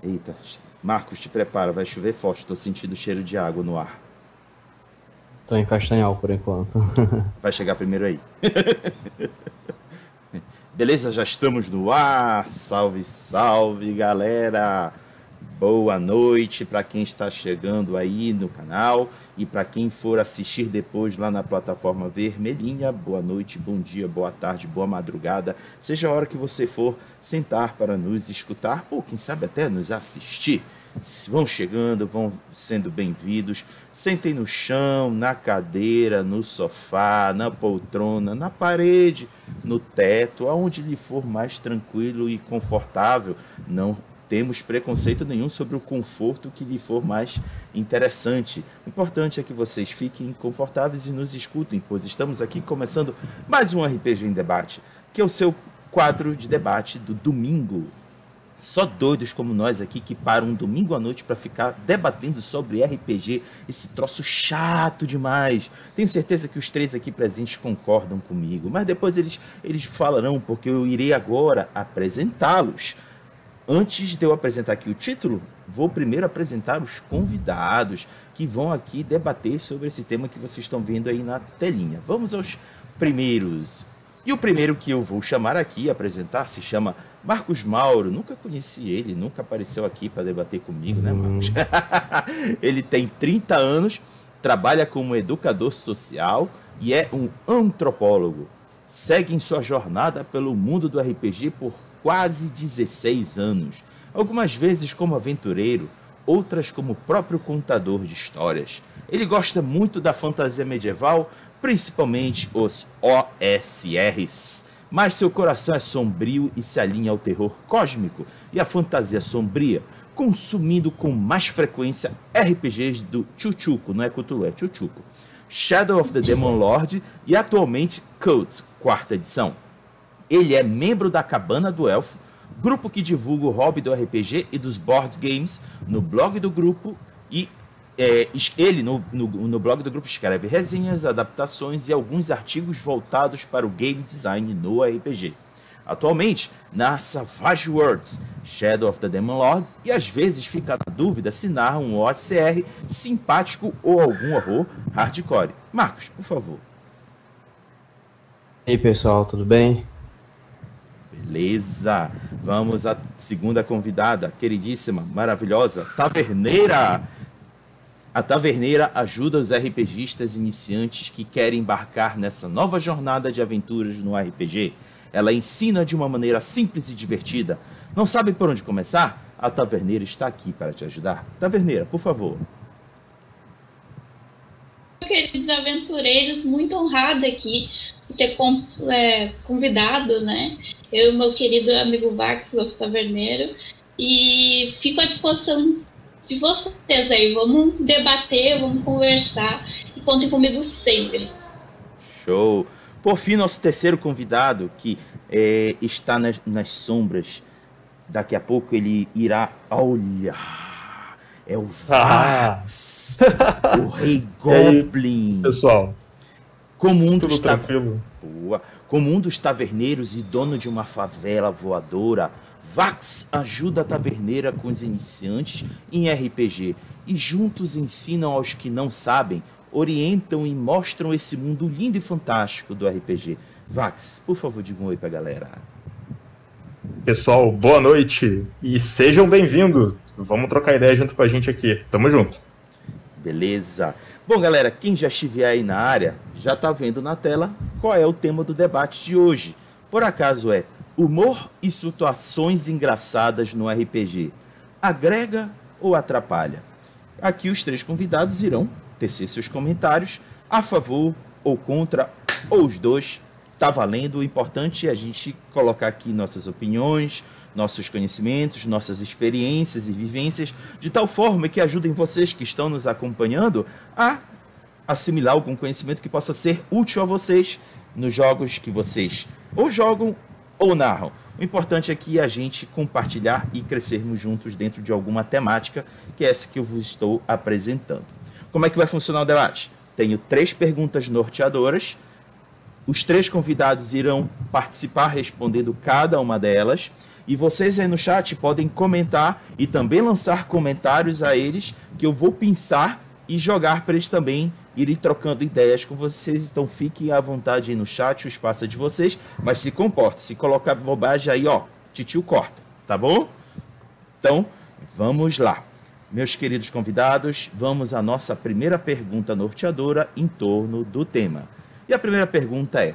Eita, Marcos, te prepara, vai chover forte, tô sentindo o cheiro de água no ar. Tô em Castanhal por enquanto. Vai chegar primeiro aí. Beleza, já estamos no ar. Salve, salve, galera. Boa noite para quem está chegando aí no canal e para quem for assistir depois lá na plataforma vermelhinha. Boa noite, bom dia, boa tarde, boa madrugada. Seja a hora que você for sentar para nos escutar ou quem sabe até nos assistir. Vão chegando, vão sendo bem-vindos. Sentem no chão, na cadeira, no sofá, na poltrona, na parede, no teto, aonde lhe for mais tranquilo e confortável. Não temos preconceito nenhum sobre o conforto que lhe for mais interessante. O importante é que vocês fiquem confortáveis e nos escutem, pois estamos aqui começando mais um RPG em Debate, que é o seu quadro de debate do domingo. Só doidos como nós aqui que param um domingo à noite para ficar debatendo sobre RPG, esse troço chato demais. Tenho certeza que os três aqui presentes concordam comigo, mas depois eles falarão, porque eu irei agora apresentá-los. Antes de eu apresentar aqui o título, vou primeiro apresentar os convidados que vão aqui debater sobre esse tema que vocês estão vendo aí na telinha. Vamos aos primeiros. E o primeiro que eu vou chamar aqui, apresentar, se chama Marcos Mauro. Nunca conheci ele, nunca apareceu aqui para debater comigo, né, Marcos? Ele tem 30 anos, trabalha como educador social e é um antropólogo. Segue em sua jornada pelo mundo do RPG por quase 16 anos. Algumas vezes como aventureiro, outras como próprio contador de histórias. Ele gosta muito da fantasia medieval, principalmente os OSRs. Mas seu coração é sombrio e se alinha ao terror cósmico e à fantasia sombria, consumindo com mais frequência RPGs do Chuchuco, não é Cthulhu, é Chuchuco, Shadow of the Demon Lord e atualmente Cult, 4ª edição. Ele é membro da Cabana do Elfo, grupo que divulga o hobby do RPG e dos board games no blog do grupo e ele no blog do grupo escreve resenhas, adaptações e alguns artigos voltados para o game design no RPG. Atualmente, na Savage Worlds, Shadow of the Demon Lord, e às vezes fica na dúvida se narra um OSR simpático ou algum horror hardcore. Marcos, por favor. E aí pessoal, tudo bem? Beleza, vamos à segunda convidada, queridíssima, maravilhosa, Taverneira. A Taverneira ajuda os RPGistas iniciantes que querem embarcar nessa nova jornada de aventuras no RPG. Ela ensina de uma maneira simples e divertida. Não sabe por onde começar? A Taverneira está aqui para te ajudar. Taverneira, por favor. Queridos aventureiros, muito honrada aqui por ter convidado, né? Eu e meu querido amigo Vax, nosso taverneiro, e fico à disposição de vocês aí. Vamos debater, vamos conversar e contem comigo sempre. Show! Por fim, nosso terceiro convidado, que está nas sombras. Daqui a pouco ele irá olhar. É o Vax, o Rei Goblin. Aí, pessoal, como um dos taverneiros e dono de uma favela voadora, Vax ajuda a Taverneira com os iniciantes em RPG e juntos ensinam aos que não sabem, orientam e mostram esse mundo lindo e fantástico do RPG. Vax, por favor, diga um oi pra galera. Pessoal, boa noite e sejam bem-vindos. Vamos trocar ideia junto com a gente aqui. Tamo junto. Beleza. Bom, galera, quem já estiver aí na área já tá vendo na tela qual é o tema do debate de hoje. Por acaso é humor e situações engraçadas no RPG. Agrega ou atrapalha? Aqui os três convidados irão tecer seus comentários a favor ou contra, ou os dois. Tá valendo. O importante é a gente colocar aqui nossas opiniões, nossos conhecimentos, nossas experiências e vivências, de tal forma que ajudem vocês que estão nos acompanhando a assimilar algum conhecimento que possa ser útil a vocês nos jogos que vocês ou jogam ou narram. O importante é que a gente compartilhar e crescermos juntos dentro de alguma temática, que é essa que eu vos estou apresentando. Como é que vai funcionar o debate? Tenho 3 perguntas norteadoras. Os 3 convidados irão participar respondendo cada uma delas. E vocês aí no chat podem comentar e também lançar comentários a eles, que eu vou pensar e jogar para eles também irem trocando ideias com vocês. Então fiquem à vontade aí no chat, o espaço é de vocês, mas se comporte. Se colocar bobagem aí, ó, titio corta, tá bom? Então, vamos lá. Meus queridos convidados, vamos à nossa primeira pergunta norteadora em torno do tema. E a primeira pergunta é: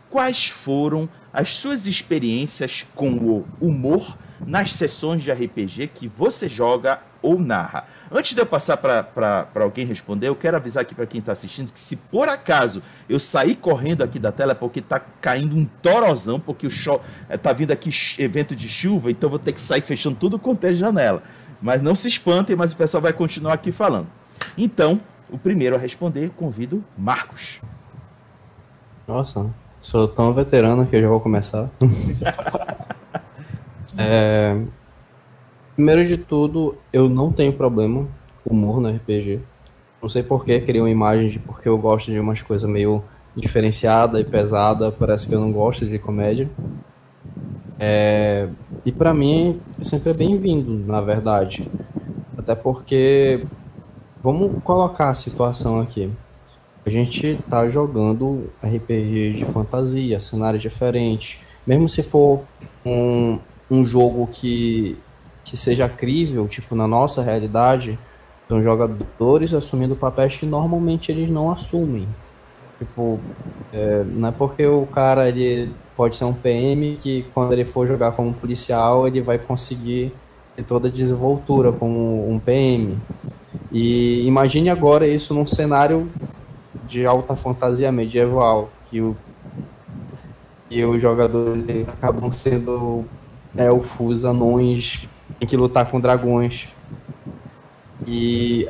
quais foram as suas experiências com o humor nas sessões de RPG que você joga ou narra? Antes de eu passar para alguém responder, eu quero avisar aqui para quem está assistindo que se por acaso eu sair correndo aqui da tela é porque está caindo um torozão, porque está vindo aqui evento de chuva, então vou ter que sair fechando tudo quanto é janela. Mas não se espantem, mas o pessoal vai continuar aqui falando. Então, o primeiro a responder, convido Marcos. Nossa, sou tão veterano que eu já vou começar. Primeiro de tudo, eu não tenho problema com humor no RPG. Não sei porquê, criei uma imagem de porque eu gosto de umas coisas meio diferenciada e pesada, parece que eu não gosto de comédia. E pra mim, sempre é bem-vindo, na verdade. Até porque, vamos colocar a situação aqui. A gente tá jogando RPG de fantasia, cenários diferentes. Mesmo se for um jogo que seja crível, tipo na nossa realidade, são jogadores assumindo papéis que normalmente eles não assumem. Tipo, não é porque o cara ele pode ser um PM que quando ele for jogar como policial ele vai conseguir ter toda a desenvoltura como um PM. E imagine agora isso num cenário de alta fantasia medieval, que os jogadores eles acabam sendo elfos, anões, tem que lutar com dragões. E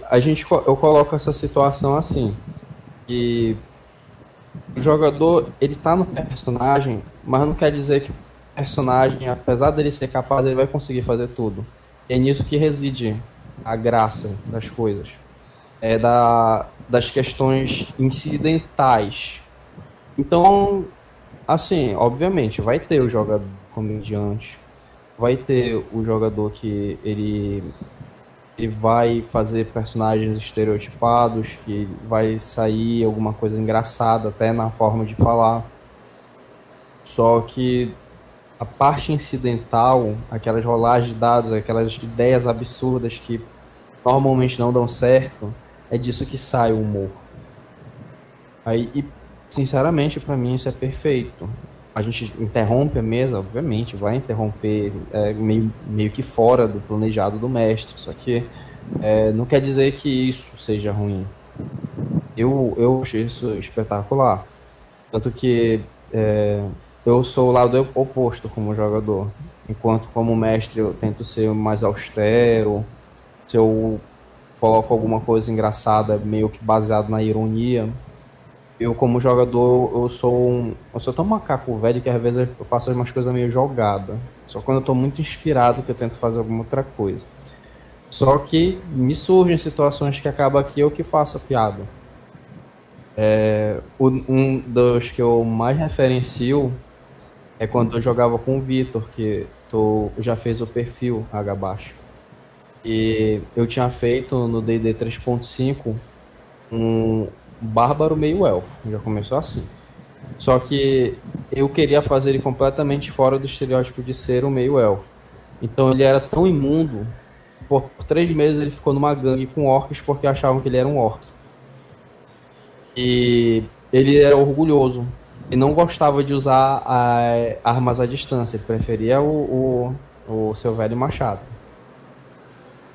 eu coloco essa situação assim, que o jogador, ele tá no personagem, mas não quer dizer que o personagem, apesar dele ser capaz, ele vai conseguir fazer tudo. É nisso que reside a graça das coisas. Das questões incidentais. Então, assim, obviamente, vai ter o jogador comediante, vai ter o jogador que ele vai fazer personagens estereotipados, que vai sair alguma coisa engraçada até na forma de falar. Só que a parte incidental, aquelas rolagens de dados, aquelas ideias absurdas que normalmente não dão certo, é disso que sai o humor. Aí, sinceramente, pra mim isso é perfeito. A gente interrompe a mesa, obviamente, vai interromper meio que fora do planejado do mestre, só que não quer dizer que isso seja ruim. Eu achei isso espetacular. Tanto que eu sou o lado oposto como jogador. Enquanto como mestre eu tento ser mais austero, se eu coloco alguma coisa engraçada meio que baseado na ironia. Eu, como jogador, eu sou tão macaco velho que às vezes eu faço umas coisas meio jogadas. Só quando eu tô muito inspirado que eu tento fazer alguma outra coisa. Só que me surgem situações que acaba que eu que faço a piada. Um dos que eu mais referencio é quando eu jogava com o Vitor, que já fez o perfil Agabaixo. E eu tinha feito no D&D 3.5 um bárbaro meio elfo, já começou assim. Só que eu queria fazer ele completamente fora do estereótipo de ser um meio elfo. Então ele era tão imundo, por 3 meses ele ficou numa gangue com orcs porque achavam que ele era um orc. E ele era orgulhoso e não gostava de usar armas à distância, ele preferia o seu velho machado.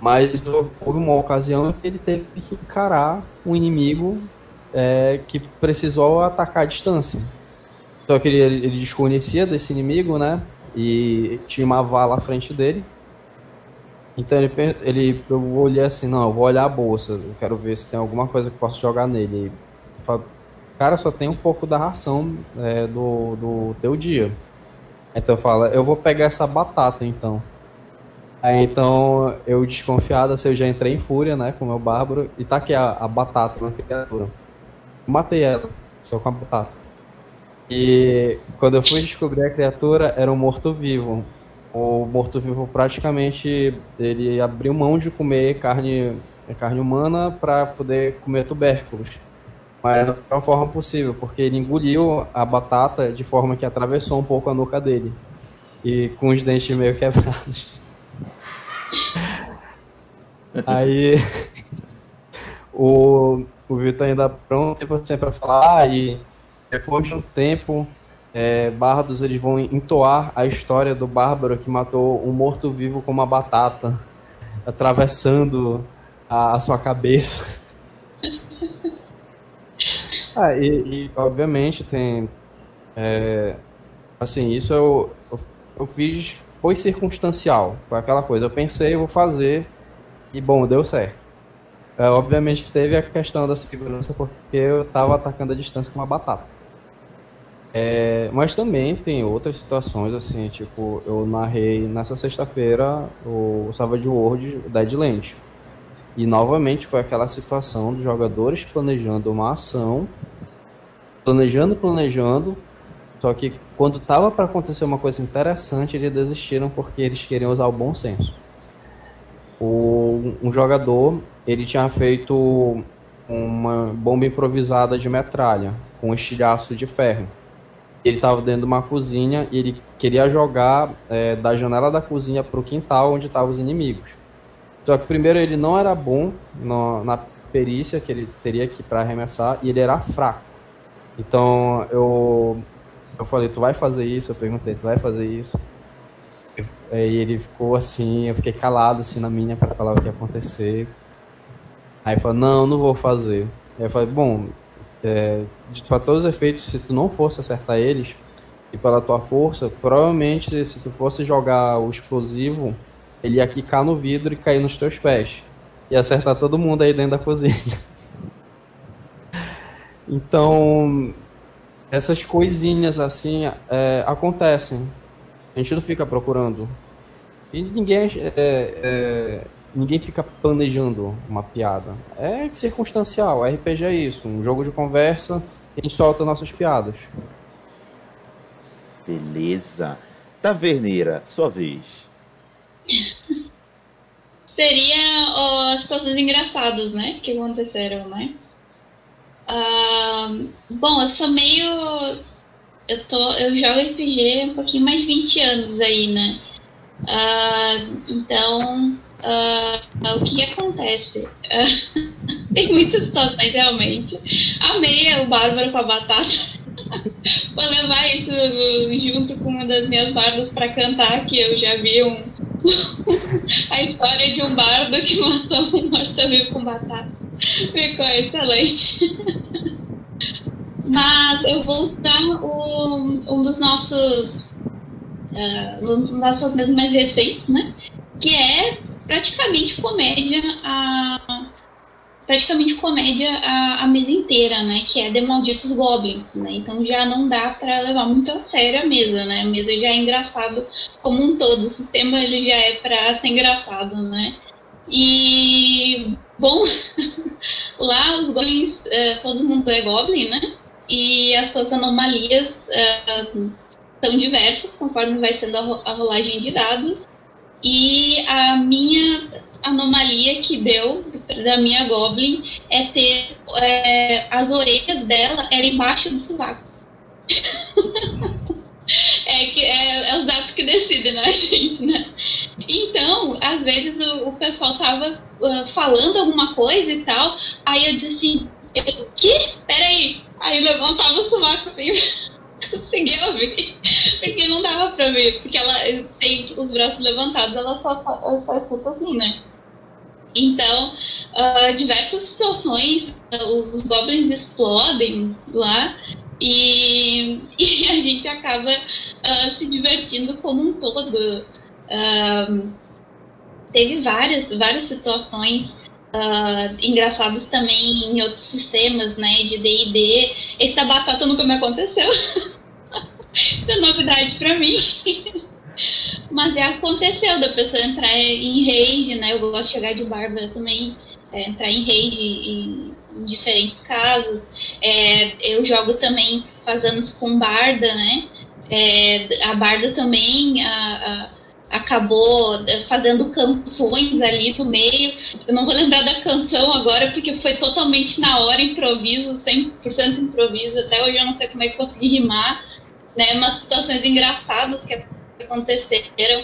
Mas houve uma ocasião que ele teve que encarar um inimigo que precisou atacar à distância. Só que ele desconhecia desse inimigo, né? E tinha uma vala à frente dele. Então eu olhei assim, não, eu vou olhar a bolsa, eu quero ver se tem alguma coisa que eu posso jogar nele. Eu falo, cara, só tem um pouco da ração do teu dia. Então eu falo, eu vou pegar essa batata então. Aí então eu desconfiado, assim, eu já entrei em fúria, né, com o meu bárbaro, e taquei a batata na criatura. Matei ela, só com a batata. E quando eu fui descobrir a criatura, era um morto-vivo. o morto-vivo praticamente ele abriu mão de comer carne humana para poder comer tubérculos. Mas da melhor forma possível, porque ele engoliu a batata de forma que atravessou um pouco a nuca dele. E com os dentes meio quebrados. Aí o Vitor ainda pronto para falar, e depois de um tempo, Bardos eles vão entoar a história do bárbaro que matou um morto-vivo com uma batata, atravessando a sua cabeça. Obviamente tem assim, isso eu fiz, foi circunstancial, foi aquela coisa, eu pensei, eu vou fazer, e bom, deu certo. Obviamente que teve a questão da segurança, porque eu estava atacando a distância com uma batata. Mas também tem outras situações, assim, tipo, eu narrei nessa sexta-feira o Savage Worlds Deadlands. E novamente foi aquela situação dos jogadores planejando uma ação, planejando, só que quando estava para acontecer uma coisa interessante, eles desistiram porque eles queriam usar o bom senso. Um jogador, ele tinha feito uma bomba improvisada de metralha com um estilhaço de ferro. Ele estava dentro de uma cozinha e ele queria jogar da janela da cozinha para o quintal onde estavam os inimigos. Só que primeiro ele não era bom na perícia que ele teria que para arremessar, e ele era fraco. Então eu falei, tu vai fazer isso? Eu perguntei, tu vai fazer isso? E ele ficou assim, eu fiquei calado assim na minha para falar o que ia acontecer. Aí ele falou, não vou fazer. Aí eu falei, bom, para todos os efeitos, se tu não fosse acertar eles, e pela tua força, provavelmente se tu fosse jogar o explosivo, ele ia quicar no vidro e cair nos teus pés. E acertar todo mundo aí dentro da cozinha. Então, essas coisinhas assim acontecem. A gente não fica procurando. E ninguém fica planejando uma piada. É circunstancial. RPG é isso. Um jogo de conversa, a gente solta nossas piadas. Beleza. Taverneira, sua vez. Seria as situações engraçadas, né? Que aconteceram, né? Bom, eu sou meio... Eu jogo RPG há um pouquinho mais de 20 anos aí, né? Então, o que acontece? Tem muitas situações, realmente. Amei o Bárbaro com a batata. Vou levar isso junto com uma das minhas bardas para cantar, que eu já vi a história de um bardo que matou um morto-vivo com batata. Ficou excelente. Mas eu vou usar um dos nossos mesas mais recentes, né? Que é praticamente comédia a mesa inteira, né? Que é The Malditos Goblins, né? Então já não dá para levar muito a sério a mesa, né? A mesa já é engraçado como um todo. O sistema ele já é para ser engraçado, né? E bom, lá os goblins, todo mundo é goblin, né? E as suas anomalias são diversas conforme vai sendo a rolagem de dados. E a minha anomalia que deu da minha goblin é ter as orelhas dela eram embaixo do sovaco. É os dados que decidem, né, gente, né? Então, às vezes o pessoal tava falando alguma coisa e tal, aí eu disse assim, o quê? Peraí. Aí levantava o sovaco assim, conseguia ouvir, porque não dava pra ver, porque ela tem os braços levantados, ela só escuta assim, né? Então, diversas situações, os goblins explodem lá e a gente acaba se divertindo como um todo. Teve várias situações engraçadas também em outros sistemas, né, de D&D. Esse da batata nunca me aconteceu. Isso é novidade pra mim. Mas já aconteceu da pessoa entrar em rage, né? Eu gosto de jogar de barba também, entrar em rage em diferentes casos. Eu jogo também fazendo com barda, né? A barda também, acabou fazendo canções ali no meio. Eu não vou lembrar da canção agora, porque foi totalmente na hora, improviso, 100% improviso. Até hoje eu não sei como é que consegui rimar, né? Umas situações engraçadas que aconteceram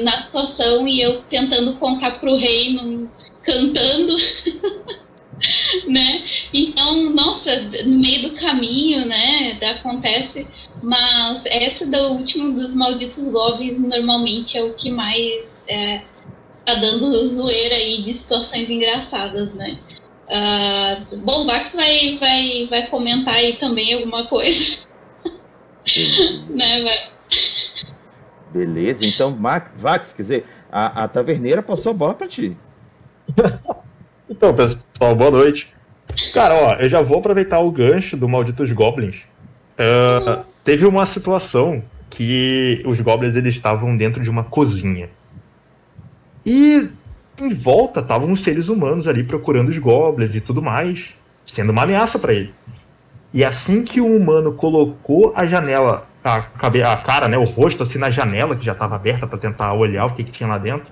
na situação, e eu tentando contar pro rei, cantando, né? Então, nossa, no meio do caminho, né, acontece. Mas essa do último dos Malditos Goblins normalmente é o que mais tá dando zoeira aí de situações engraçadas, né? Bom, o Vax vai comentar aí também alguma coisa. Né, Beleza, então, Vax, quer dizer, a taverneira passou a bola pra ti. Então, pessoal, boa noite. Cara, ó, eu já vou aproveitar o gancho do Malditos Goblins. Teve uma situação que os goblins eles estavam dentro de uma cozinha. E em volta estavam os seres humanos ali procurando os goblins e tudo mais, sendo uma ameaça para ele. E assim que o humano colocou a janela, a cara, né, o rosto assim na janela que já estava aberta para tentar olhar o que tinha lá dentro,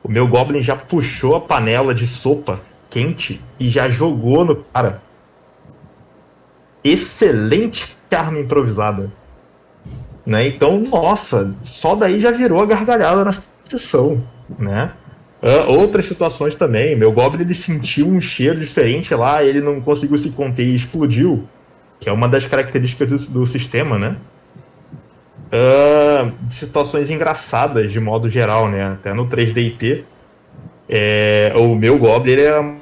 o meu goblin já puxou a panela de sopa quente e já jogou no cara. Excelente arma improvisada, né? Então, nossa, só daí já virou a gargalhada na sessão, né? Outras situações também, meu goblin ele sentiu um cheiro diferente lá, ele não conseguiu se conter e explodiu, que é uma das características do sistema, né? Situações engraçadas de modo geral, né? Até no 3DT, o meu goblin ele era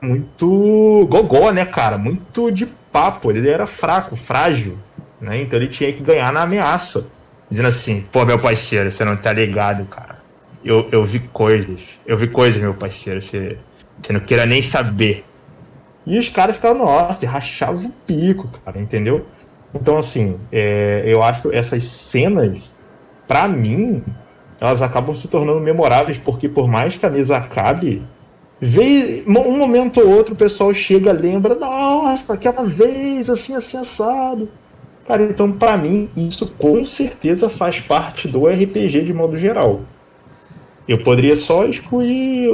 muito gogó, né, cara? Muito de papo, ele era fraco, frágil, né? Então ele tinha que ganhar na ameaça, dizendo assim: pô, meu parceiro, você não tá ligado, cara. Eu vi coisas, meu parceiro, você não queira nem saber. E os caras ficavam, nossa, rachavam o pico, cara, entendeu? Então, assim, eu acho essas cenas, pra mim, elas acabam se tornando memoráveis, porque por mais que a mesa acabe, um momento ou outro o pessoal chega, lembra, nossa, aquela vez, assim, assado. Cara, então pra mim, isso com certeza faz parte do RPG de modo geral. Eu poderia só excluir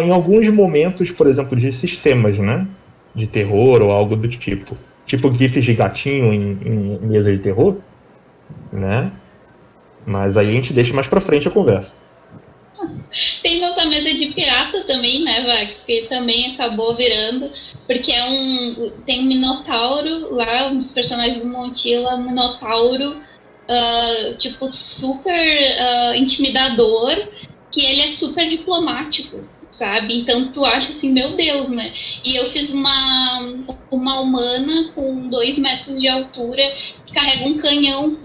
em alguns momentos, por exemplo, de sistemas, né? De terror ou algo do tipo. Tipo GIFs de gatinho em mesa de terror, né? Mas aí a gente deixa mais pra frente a conversa. Tem nossa mesa de pirata também, né, Vax? Que também acabou virando, porque tem um minotauro lá, um dos personagens do Montilla, um minotauro, tipo, super intimidador, que ele é super diplomático, sabe? Então tu acha assim, meu Deus, né? E eu fiz uma humana com 2 metros de altura que carrega um canhão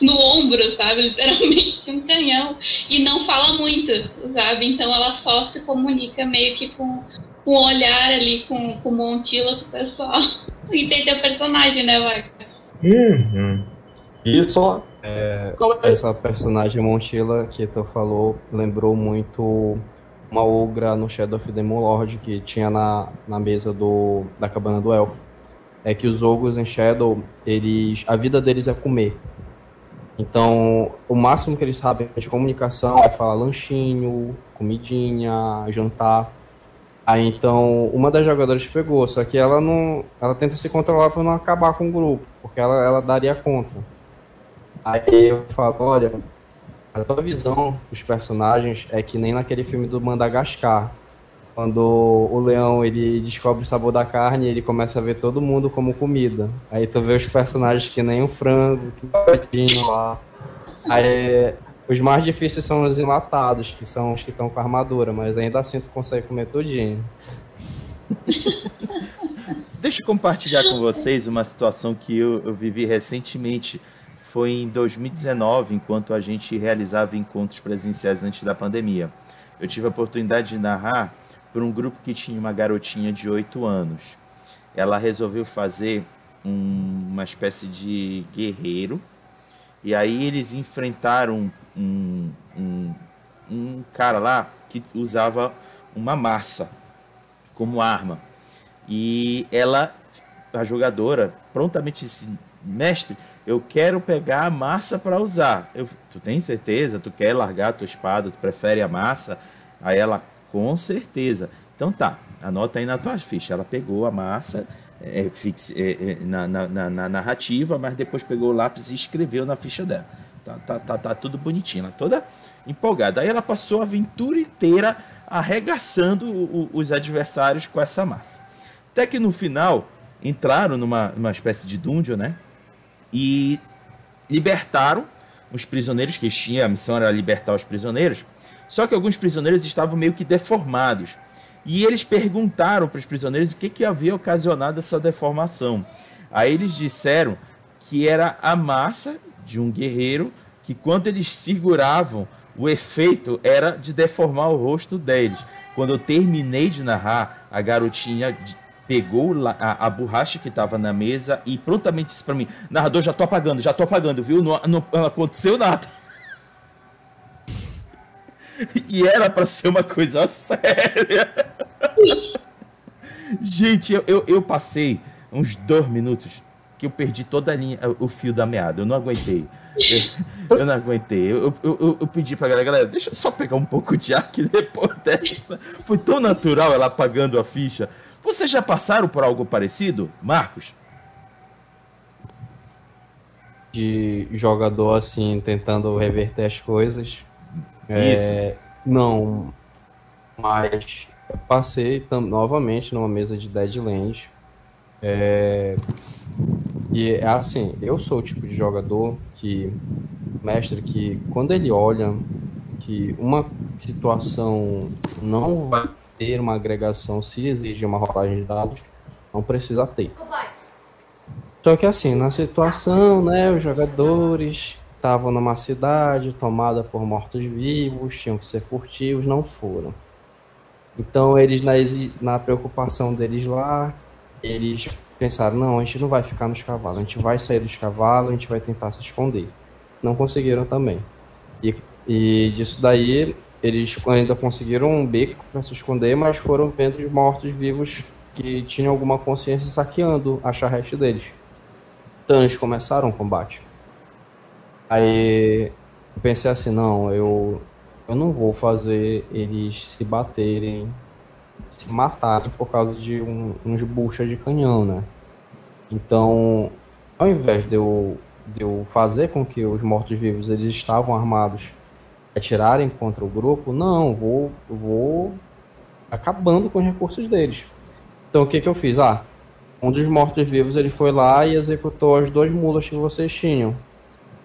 no ombro, sabe? Literalmente um canhão. E não fala muito, sabe? Então ela só se comunica meio que com o olhar ali, com o Montilla, com o pessoal. E tem teu personagem, né, Vaca? Isso. Essa personagem Montilla que tu falou lembrou muito uma ogra no Shadow of the Demon Lord que tinha na mesa da cabana do elfo. É que os ogros em Shadow, a vida deles é comer. Então, o máximo que eles sabem de comunicação é falar lanchinho, comidinha, jantar. Aí, então, uma das jogadoras pegou, só que ela tenta se controlar para não acabar com o grupo, porque ela daria conta. Aí eu falo, olha, a tua visão dos personagens é que nem naquele filme do Madagascar, quando o leão ele descobre o sabor da carne, ele começa a ver todo mundo como comida. Aí tu vê os personagens que nem o frango, que tadinho lá. Aí os mais difíceis são os enlatados, que são os que estão com armadura, mas ainda assim tu consegue comer tudinho. Deixa eu compartilhar com vocês uma situação que eu vivi recentemente. Foi em 2019, enquanto a gente realizava encontros presenciais antes da pandemia. Eu tive a oportunidade de narrar para um grupo que tinha uma garotinha de 8 anos. Ela resolveu fazer uma espécie de guerreiro, e aí eles enfrentaram um cara lá que usava uma massa como arma. E ela, a jogadora, prontamente disse: mestre, eu quero pegar a massa para usar. Tu tem certeza? Tu quer largar a tua espada? Tu prefere a massa? Aí ela, com certeza. Então tá, anota aí na tua ficha. Ela pegou a massa na narrativa, mas depois pegou o lápis e escreveu na ficha dela. Tá tudo bonitinho, ela toda empolgada. Aí ela passou a aventura inteira arregaçando os adversários com essa massa. Até que no final entraram numa espécie de dungeon, né? E libertaram os prisioneiros, que tinha a missão era libertar os prisioneiros. Só que alguns prisioneiros estavam meio que deformados. E eles perguntaram para os prisioneiros o que havia ocasionado essa deformação. Aí eles disseram que era a massa de um guerreiro, que quando eles seguravam, o efeito era de deformar o rosto deles. Quando eu terminei de narrar, a garotinha pegou a borracha que estava na mesa e prontamente disse para mim: narrador, já tô apagando, viu? Não aconteceu nada. E era para ser uma coisa séria. Gente, eu passei uns 2 minutos que eu perdi toda a linha, o fio da meada. Eu não aguentei. Eu não aguentei. Eu pedi pra galera, deixa eu só pegar um pouco de ar, que depois dessa foi tão natural ela apagando a ficha. Vocês já passaram por algo parecido, Marcos? De jogador assim, tentando reverter as coisas. Isso. Não, mas eu passei novamente numa mesa de Deadlands. E é assim, eu sou o tipo de jogador mestre, que quando ele olha que uma situação não vai ter uma agregação se exige uma rolagem de dados, não precisa ter. Só que assim, na situação, né, os jogadores estavam numa cidade tomada por mortos-vivos, tinham que ser furtivos, não foram. Então eles, na preocupação deles lá, eles pensaram: não, a gente não vai ficar nos cavalos, a gente vai sair dos cavalos, a gente vai tentar se esconder. Não conseguiram também. E disso daí, eles ainda conseguiram um beco para se esconder, mas foram vendo os mortos-vivos que tinham alguma consciência saqueando a charrete deles. Então eles começaram o combate. Aí eu pensei assim: não, eu não vou fazer eles se baterem, se matarem por causa de uns buchas de canhão, né? Então, ao invés de eu fazer com que os mortos-vivos eles estavam armados atirarem contra o grupo, não, eu vou acabando com os recursos deles. Então o que eu fiz? Um dos mortos-vivos ele foi lá e executou as 2 mulas que vocês tinham.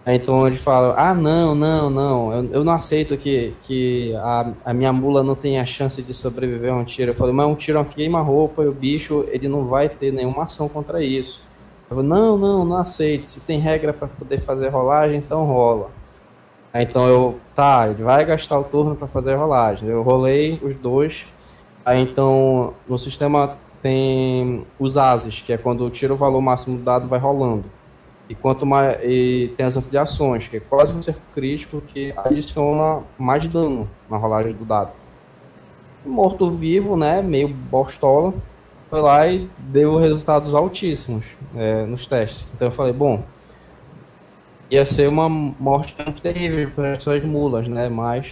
Então eles falam: não, eu não aceito que a minha mula não tenha chance de sobreviver a um tiro. Eu falei: mas um tiro queima-roupa e o bicho ele não vai ter nenhuma ação contra isso. Eu falei: não aceito. Se tem regra para poder fazer rolagem, então rola. Então ele vai gastar o turno para fazer a rolagem. Eu rolei os 2. Aí então no sistema tem os ases, que é quando eu tiro o valor máximo do dado, vai rolando. E quanto mais, e tem as ampliações, que é quase um acerto crítico, que adiciona mais dano na rolagem do dado. O morto-vivo, né, meio bostola, foi lá e deu resultados altíssimos nos testes. Então eu falei: bom, ia ser uma morte muito terrível para as suas mulas, né? Mas,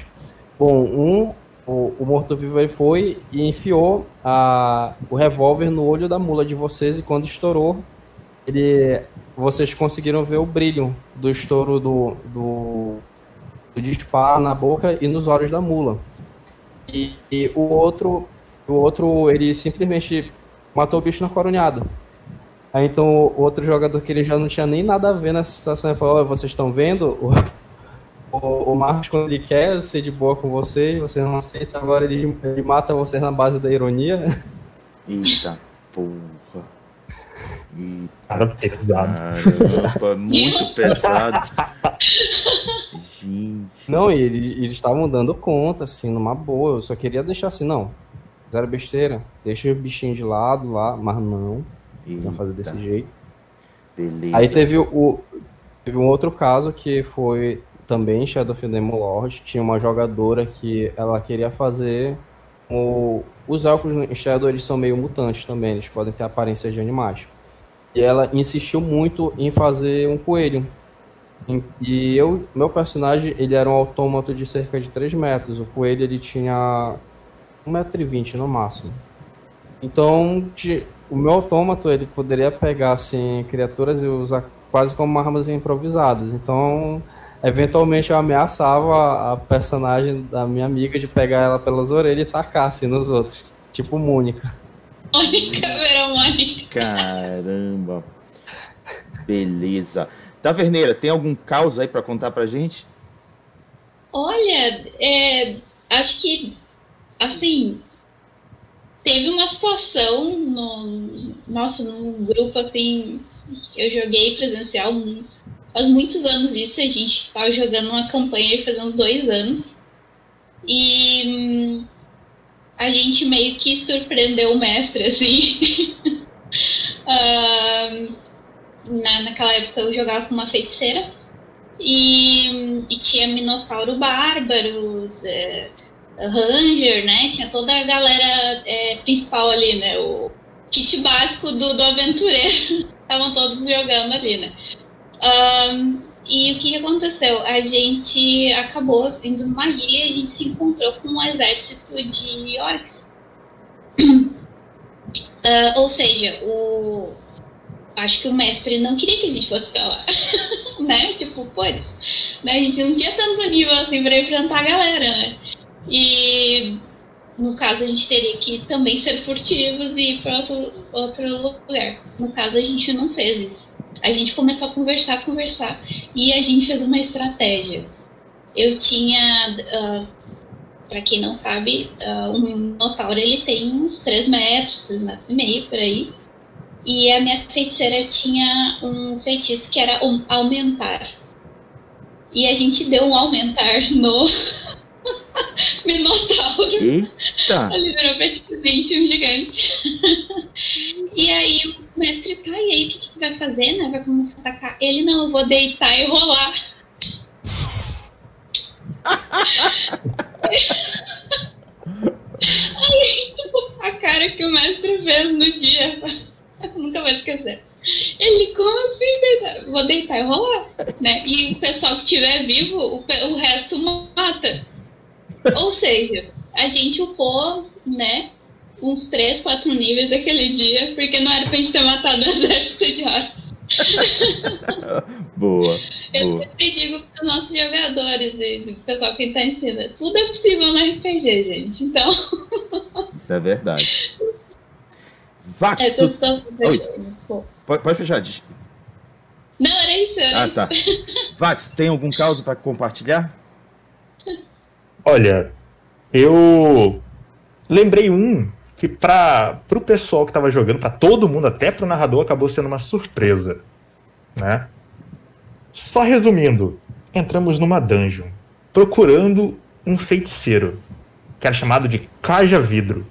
bom, o morto-vivo ele foi e enfiou o revólver no olho da mula de vocês, e quando estourou, vocês conseguiram ver o brilho do estouro do disparo na boca e nos olhos da mula. E o outro, ele simplesmente matou o bicho na coronhada. Aí então o outro jogador, que ele já não tinha nem nada a ver nessa situação, ele falou: vocês estão vendo? O Marcos, quando ele quer ser de boa com vocês não aceitam, agora ele mata vocês na base da ironia. Eita porra. Cara, Caramba, muito pesado. Gente. Não, e eles estavam dando conta, assim, numa boa. Eu só queria deixar assim: não, zero besteira, deixa o bichinho de lado lá, mas não fazer desse jeito. Beleza. Aí teve um outro caso que foi também Shadow of the Demon Lord. Tinha uma jogadora que ela queria fazer os elfos em Shadow, eles são meio mutantes também, eles podem ter aparências de animais. E ela insistiu muito em fazer um coelho. E meu personagem, ele era um autômato de cerca de 3 metros. O coelho, ele tinha 1,20 m no máximo. Então, o meu autômato, ele poderia pegar, assim, criaturas e usar quase como armas improvisadas. Então, eventualmente eu ameaçava a personagem da minha amiga de pegar ela pelas orelhas e tacar, assim, nos outros. Tipo Mônica. Mônica, Verônica. Caramba. Beleza. Taverneira, tem algum caos aí pra contar pra gente? Olha, acho que, assim, teve uma situação num grupo, assim, eu joguei presencial faz muitos anos isso, a gente tava jogando uma campanha faz uns 2 anos, e a gente meio que surpreendeu o mestre, assim. Naquela época eu jogava com uma feiticeira e tinha Minotauro Bárbaro, Ranger, né? Tinha toda a galera principal ali, né? O kit básico do aventureiro. Estavam todos jogando ali, né? E o que aconteceu? A gente acabou indo numa ilha e a gente se encontrou com um exército de orcs. Ou seja, acho que o mestre não queria que a gente fosse pra lá, né? Tipo, né? A gente não tinha tanto nível assim pra enfrentar a galera, né? E no caso a gente teria que também ser furtivos e ir pra outro lugar. No caso a gente não fez isso. A gente começou a conversar e a gente fez uma estratégia. Eu tinha, pra quem não sabe, um Minotauro ele tem uns 3 metros, 3 metros e meio por aí. E a minha feiticeira tinha um feitiço que era aumentar. E a gente deu um aumentar no Minotauro. Eita! Ele virou praticamente um gigante. E aí o mestre, tá, e aí o que tu vai fazer, né? Vai começar a atacar. Ele, não, eu vou deitar e rolar. Aí, tipo, a cara que o mestre fez no dia... Nunca vai esquecer. Ele, como assim? Vou deitar e rolar, né? E o pessoal que estiver vivo, o resto mata. Ou seja, a gente upou, né? Uns 3, 4 níveis aquele dia, porque não era pra gente ter matado o exército de orcs. Boa. Eu sempre digo para os nossos jogadores e do pessoal que está ensinando, tudo é possível no RPG, gente. Então. Isso é verdade. Vax, Essa situação pode fechar. Não, era isso. Tá. Vax, tem algum caso para compartilhar? Olha, eu lembrei um que pro pessoal que estava jogando, para todo mundo, até pro narrador, acabou sendo uma surpresa, né? Só resumindo, entramos numa dungeon procurando um feiticeiro que era chamado de Caja Vidro.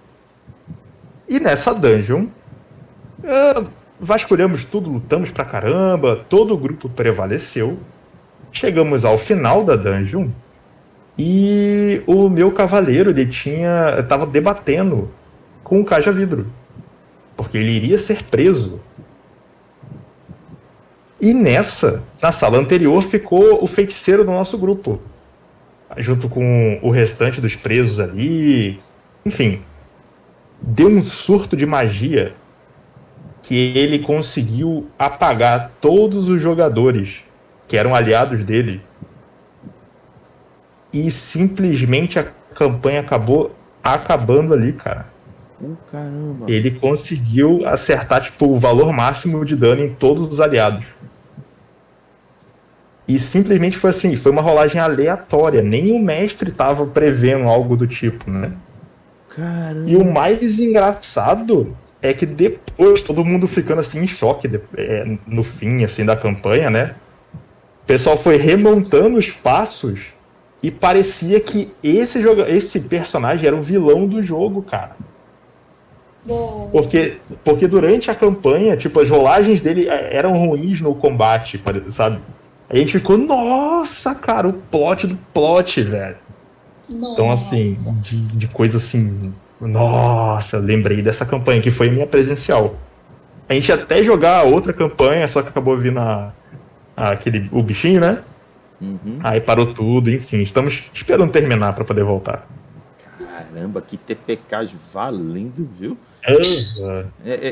E nessa dungeon, vasculhamos tudo, lutamos pra caramba, todo o grupo prevaleceu. Chegamos ao final da dungeon e o meu cavaleiro, ele estava debatendo com o Caja Vidro, porque ele iria ser preso. E na sala anterior, ficou o feiticeiro do nosso grupo, junto com o restante dos presos ali. Enfim, deu um surto de magia que ele conseguiu apagar todos os jogadores que eram aliados dele. E simplesmente a campanha acabou acabando ali, cara. Caramba. Ele conseguiu acertar o valor máximo de dano em todos os aliados. E simplesmente foi assim, foi uma rolagem aleatória. Nem o mestre estava prevendo algo do tipo, né? Caramba. E o mais engraçado é que depois, todo mundo ficando assim em choque no fim assim, da campanha, né? O pessoal foi remontando os passos e parecia que esse personagem era o vilão do jogo, cara. Porque durante a campanha, tipo, as rolagens dele eram ruins no combate, sabe? A gente ficou, nossa, cara, o plot do plot, velho. Nossa. Então, assim, de coisa assim, nossa, lembrei dessa campanha, que foi minha presencial. A gente ia até jogar outra campanha, só que acabou vindo o bichinho, né? Uhum. Aí parou tudo, enfim. Estamos esperando terminar para poder voltar. Caramba, que TPK valendo, viu? Uhum.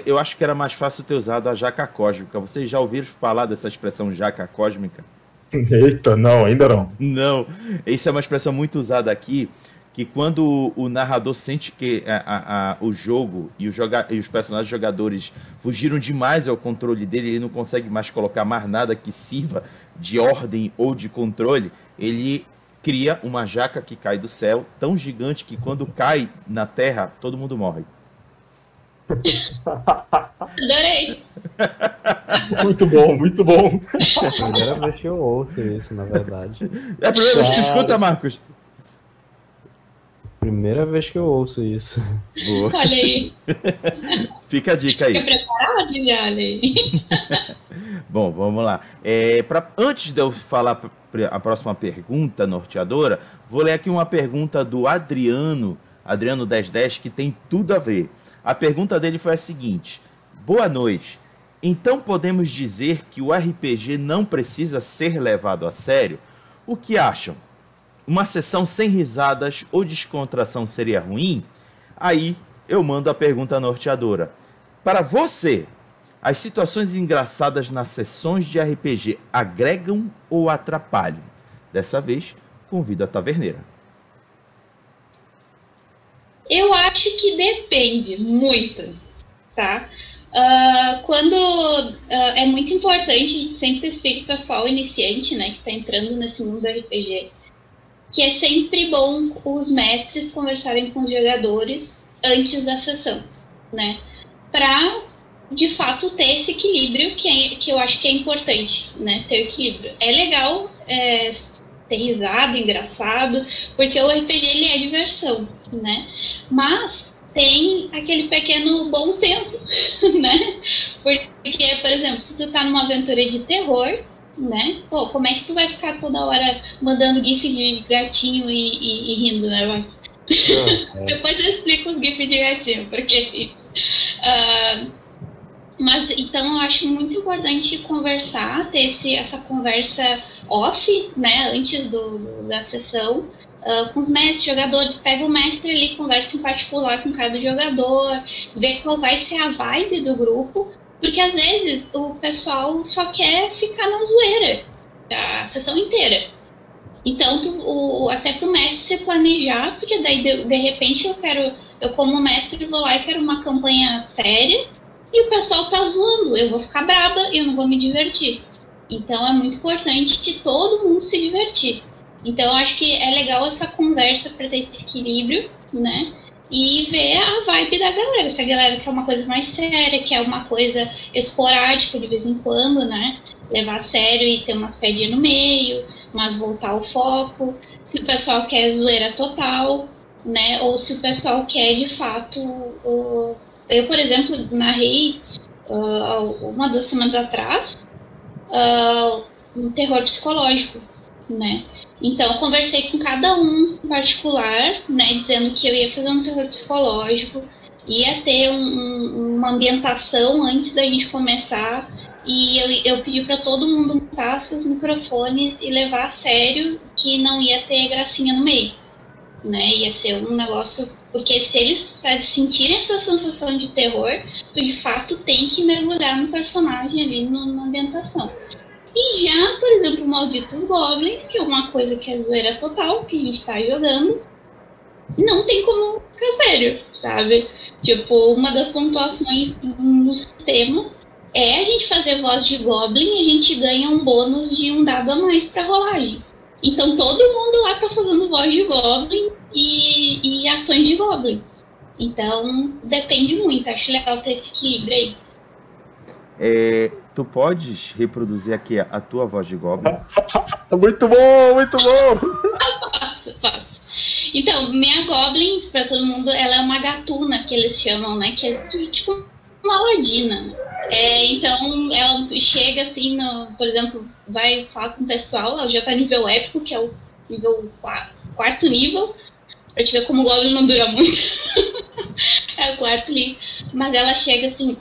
Eu acho que era mais fácil ter usado a jaca cósmica. Vocês já ouviram falar dessa expressão jaca cósmica? Eita, não, ainda não. Não, isso é uma expressão muito usada aqui, que quando o narrador sente que o jogo e os personagens jogadores fugiram demais ao controle dele, ele não consegue mais colocar mais nada que sirva de ordem ou de controle, ele cria uma jaca que cai do céu, tão gigante que quando cai na terra, todo mundo morre. Adorei! Muito bom, muito bom. É a primeira vez que eu ouço isso, na verdade. É a primeira vez que tu escuta, Marcos? Primeira vez que eu ouço isso. Boa. Olha aí. Fica a dica aí. Fica preparado já, olha aí. Bom, vamos lá. Antes de eu falar a próxima pergunta norteadora, vou ler aqui uma pergunta do Adriano 1010, que tem tudo a ver. A pergunta dele foi a seguinte: boa noite. Então podemos dizer que o RPG não precisa ser levado a sério? O que acham? Uma sessão sem risadas ou descontração seria ruim? Aí eu mando a pergunta norteadora. Para você, as situações engraçadas nas sessões de RPG agregam ou atrapalham? Dessa vez, convido a taverneira. Eu acho que depende muito, tá? Quando é muito importante, a gente sempre explica para o pessoal iniciante, né, que está entrando nesse mundo do RPG, que é sempre bom os mestres conversarem com os jogadores antes da sessão, né? Para, de fato, ter esse equilíbrio que eu acho que é importante, né? Ter equilíbrio. É legal ter risada, engraçado, porque o RPG ele é diversão, né? Mas tem aquele pequeno bom senso, né? Porque, por exemplo, se tu tá numa aventura de terror, né? Pô, como é que tu vai ficar toda hora mandando gif de gatinho e rindo, né? Depois eu explico os gifs de gatinho, porque mas então eu acho muito importante conversar, ter essa conversa off, né? Antes da sessão, com os mestres, jogadores. Pega o mestre ali, conversa em particular com cada jogador, vê qual vai ser a vibe do grupo. Porque às vezes o pessoal só quer ficar na zoeira a sessão inteira. Então, até pro mestre se planejar, porque daí de repente eu como mestre vou lá e quero uma campanha séria e o pessoal tá zoando, eu vou ficar braba e eu não vou me divertir. Então é muito importante todo mundo se divertir. Então eu acho que é legal essa conversa para ter esse equilíbrio, né? E ver a vibe da galera. Se a galera quer uma coisa mais séria, quer uma coisa esporádica de vez em quando, né? Levar a sério e ter umas pedinhas no meio, mas voltar ao foco. Se o pessoal quer zoeira total, né? Ou se o pessoal quer, de fato... Eu, por exemplo, narrei 2 semanas atrás um terror psicológico, né? Então, eu conversei com cada um em particular, né, dizendo que eu ia fazer um terror psicológico, ia ter uma ambientação antes da gente começar, e eu pedi para todo mundo montar seus microfones e levar a sério que não ia ter gracinha no meio, né? Ia ser um negócio... Porque se eles sentirem essa sensação de terror, tu de fato tem que mergulhar no personagem ali, na ambientação. E já, por exemplo, Malditos Goblins, que é uma coisa que é zoeira total, que a gente tá jogando, não tem como ficar sério, sabe? Tipo, uma das pontuações no sistema é a gente fazer voz de Goblin e a gente ganha um bônus de um dado a mais pra rolagem. Então todo mundo lá tá fazendo voz de Goblin e ações de Goblin. Então depende muito, acho legal ter esse equilíbrio aí. Tu podes reproduzir aqui a tua voz de Goblin? Muito bom, muito bom! Faço. Então, minha Goblin, pra todo mundo, ela é uma gatuna, que eles chamam, né? Que é tipo uma ladina. Então, ela chega assim, por exemplo, vai falar com o pessoal, ela já tá nível épico, que é o nível 4º nível, pra te ver como o Goblin não dura muito. É o 4º nível. Mas ela chega assim,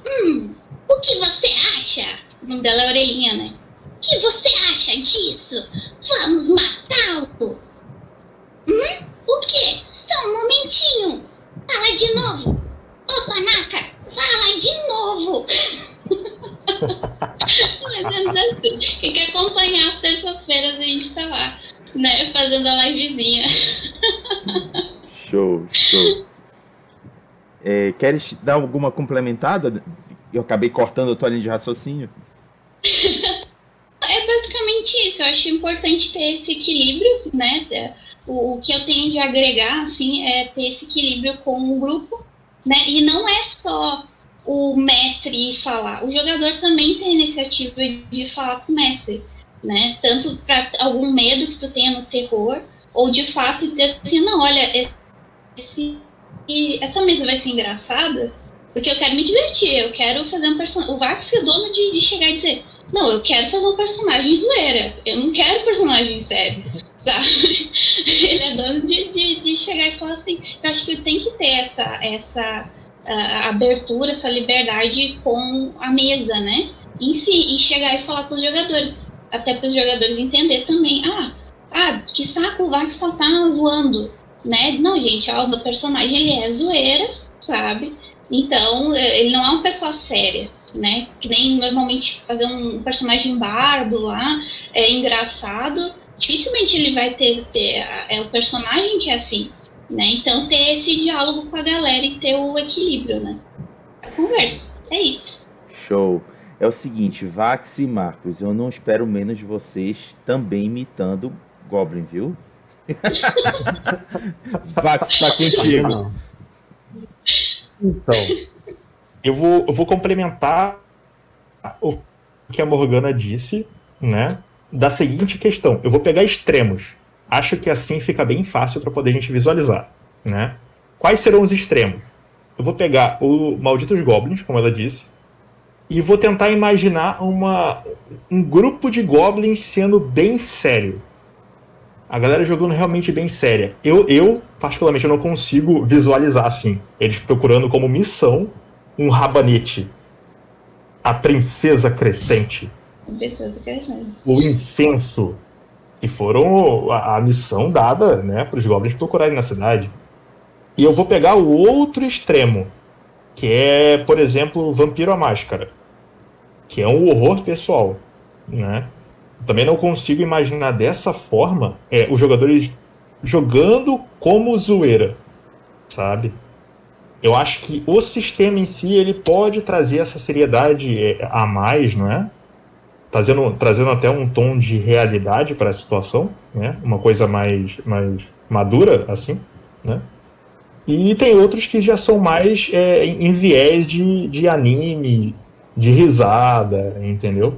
O que você acha? O nome dela é Orelhinha, né? O que você acha disso? Vamos matá-lo! O quê? Só um momentinho! Fala de novo! Ô, Panaca, fala de novo! Mais ou menos assim. Quem quer acompanhar as terças-feiras, a gente tá lá, né? Fazendo a livezinha. Show. Queres dar alguma complementada? Eu acabei cortando a tua linha de raciocínio. É basicamente isso. Eu acho importante ter esse equilíbrio, né? O que eu tenho de agregar, assim, é ter esse equilíbrio com o grupo, né? E não é só o mestre falar. O jogador também tem a iniciativa de falar com o mestre, né? Tanto para algum medo que tu tenha no terror, ou de fato dizer assim, não, olha, essa mesa vai ser engraçada, porque eu quero me divertir, eu quero fazer um personagem. O Vax é dono de chegar e dizer, não, eu quero fazer um personagem zoeira, eu não quero personagem sério, sabe? Ele é dono de chegar e falar assim. Eu acho que tem que ter essa abertura, essa liberdade com a mesa, né? E chegar e falar com os jogadores, até para os jogadores entender também, que saco, o Vax só tá zoando, né? Não, gente, o personagem ele é zoeira, sabe? Então, ele não é uma pessoa séria, né? Que nem normalmente fazer um personagem bardo lá, engraçado, dificilmente ele vai ter o personagem que é assim, né? Então, ter esse diálogo com a galera e ter o equilíbrio, né? A conversa, é isso. Show. É o seguinte, Vax e Marcos, eu não espero menos de vocês também imitando Goblin, viu? Vax, tá contigo. Não. Então, eu vou complementar o que a Morgana disse, né? Da seguinte questão. Eu vou pegar extremos. Acho que assim fica bem fácil para poder a gente visualizar, né? Quais serão os extremos? Eu vou pegar o Malditos Goblins, como ela disse, e vou tentar imaginar um grupo de goblins sendo bem sério. A galera jogando realmente bem séria. Eu, particularmente, eu não consigo visualizar assim. Eles procurando como missão um rabanete. A princesa crescente. O incenso. E foram a missão dada, né, para os goblins procurarem na cidade. E eu vou pegar o outro extremo. Que é, por exemplo, Vampiro à Máscara. Que é um horror pessoal, né? Também não consigo imaginar dessa forma os jogadores jogando como zoeira, sabe? Eu acho que o sistema em si ele pode trazer essa seriedade a mais, não é? Trazendo até um tom de realidade para a situação, né? Uma coisa mais madura, assim, né? E tem outros que já são mais em viés de anime, de risada, entendeu?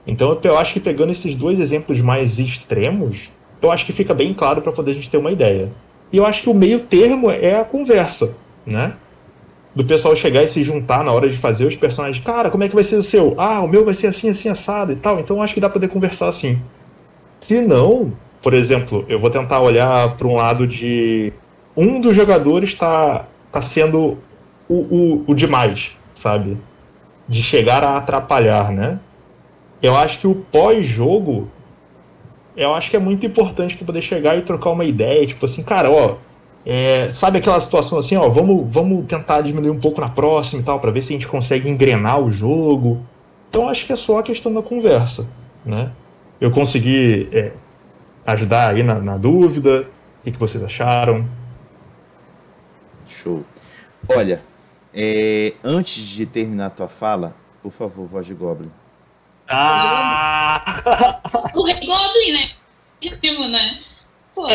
Então eu acho que pegando esses dois exemplos mais extremos, eu acho que fica bem claro para poder a gente ter uma ideia. E eu acho que o meio termo é a conversa, né? Do pessoal chegar e se juntar na hora de fazer os personagens. Cara, como é que vai ser o seu? O meu vai ser assim, assim, assado e tal. Então eu acho que dá pra poder conversar assim. Se não, por exemplo, eu vou tentar olhar para um lado de... Um dos jogadores tá sendo o demais, sabe? De chegar a atrapalhar, né? Eu acho que o pós-jogo, eu acho que é muito importante para poder chegar e trocar uma ideia, tipo assim, cara, sabe aquela situação assim, vamos tentar diminuir um pouco na próxima e tal, para ver se a gente consegue engrenar o jogo. Então acho que é só a questão da conversa, né? Eu consegui ajudar aí na dúvida, o que vocês acharam? Show. Olha, antes de terminar a tua fala, por favor, voz de Goblin. O Rei Goblin, né? Tipo, né? Pô.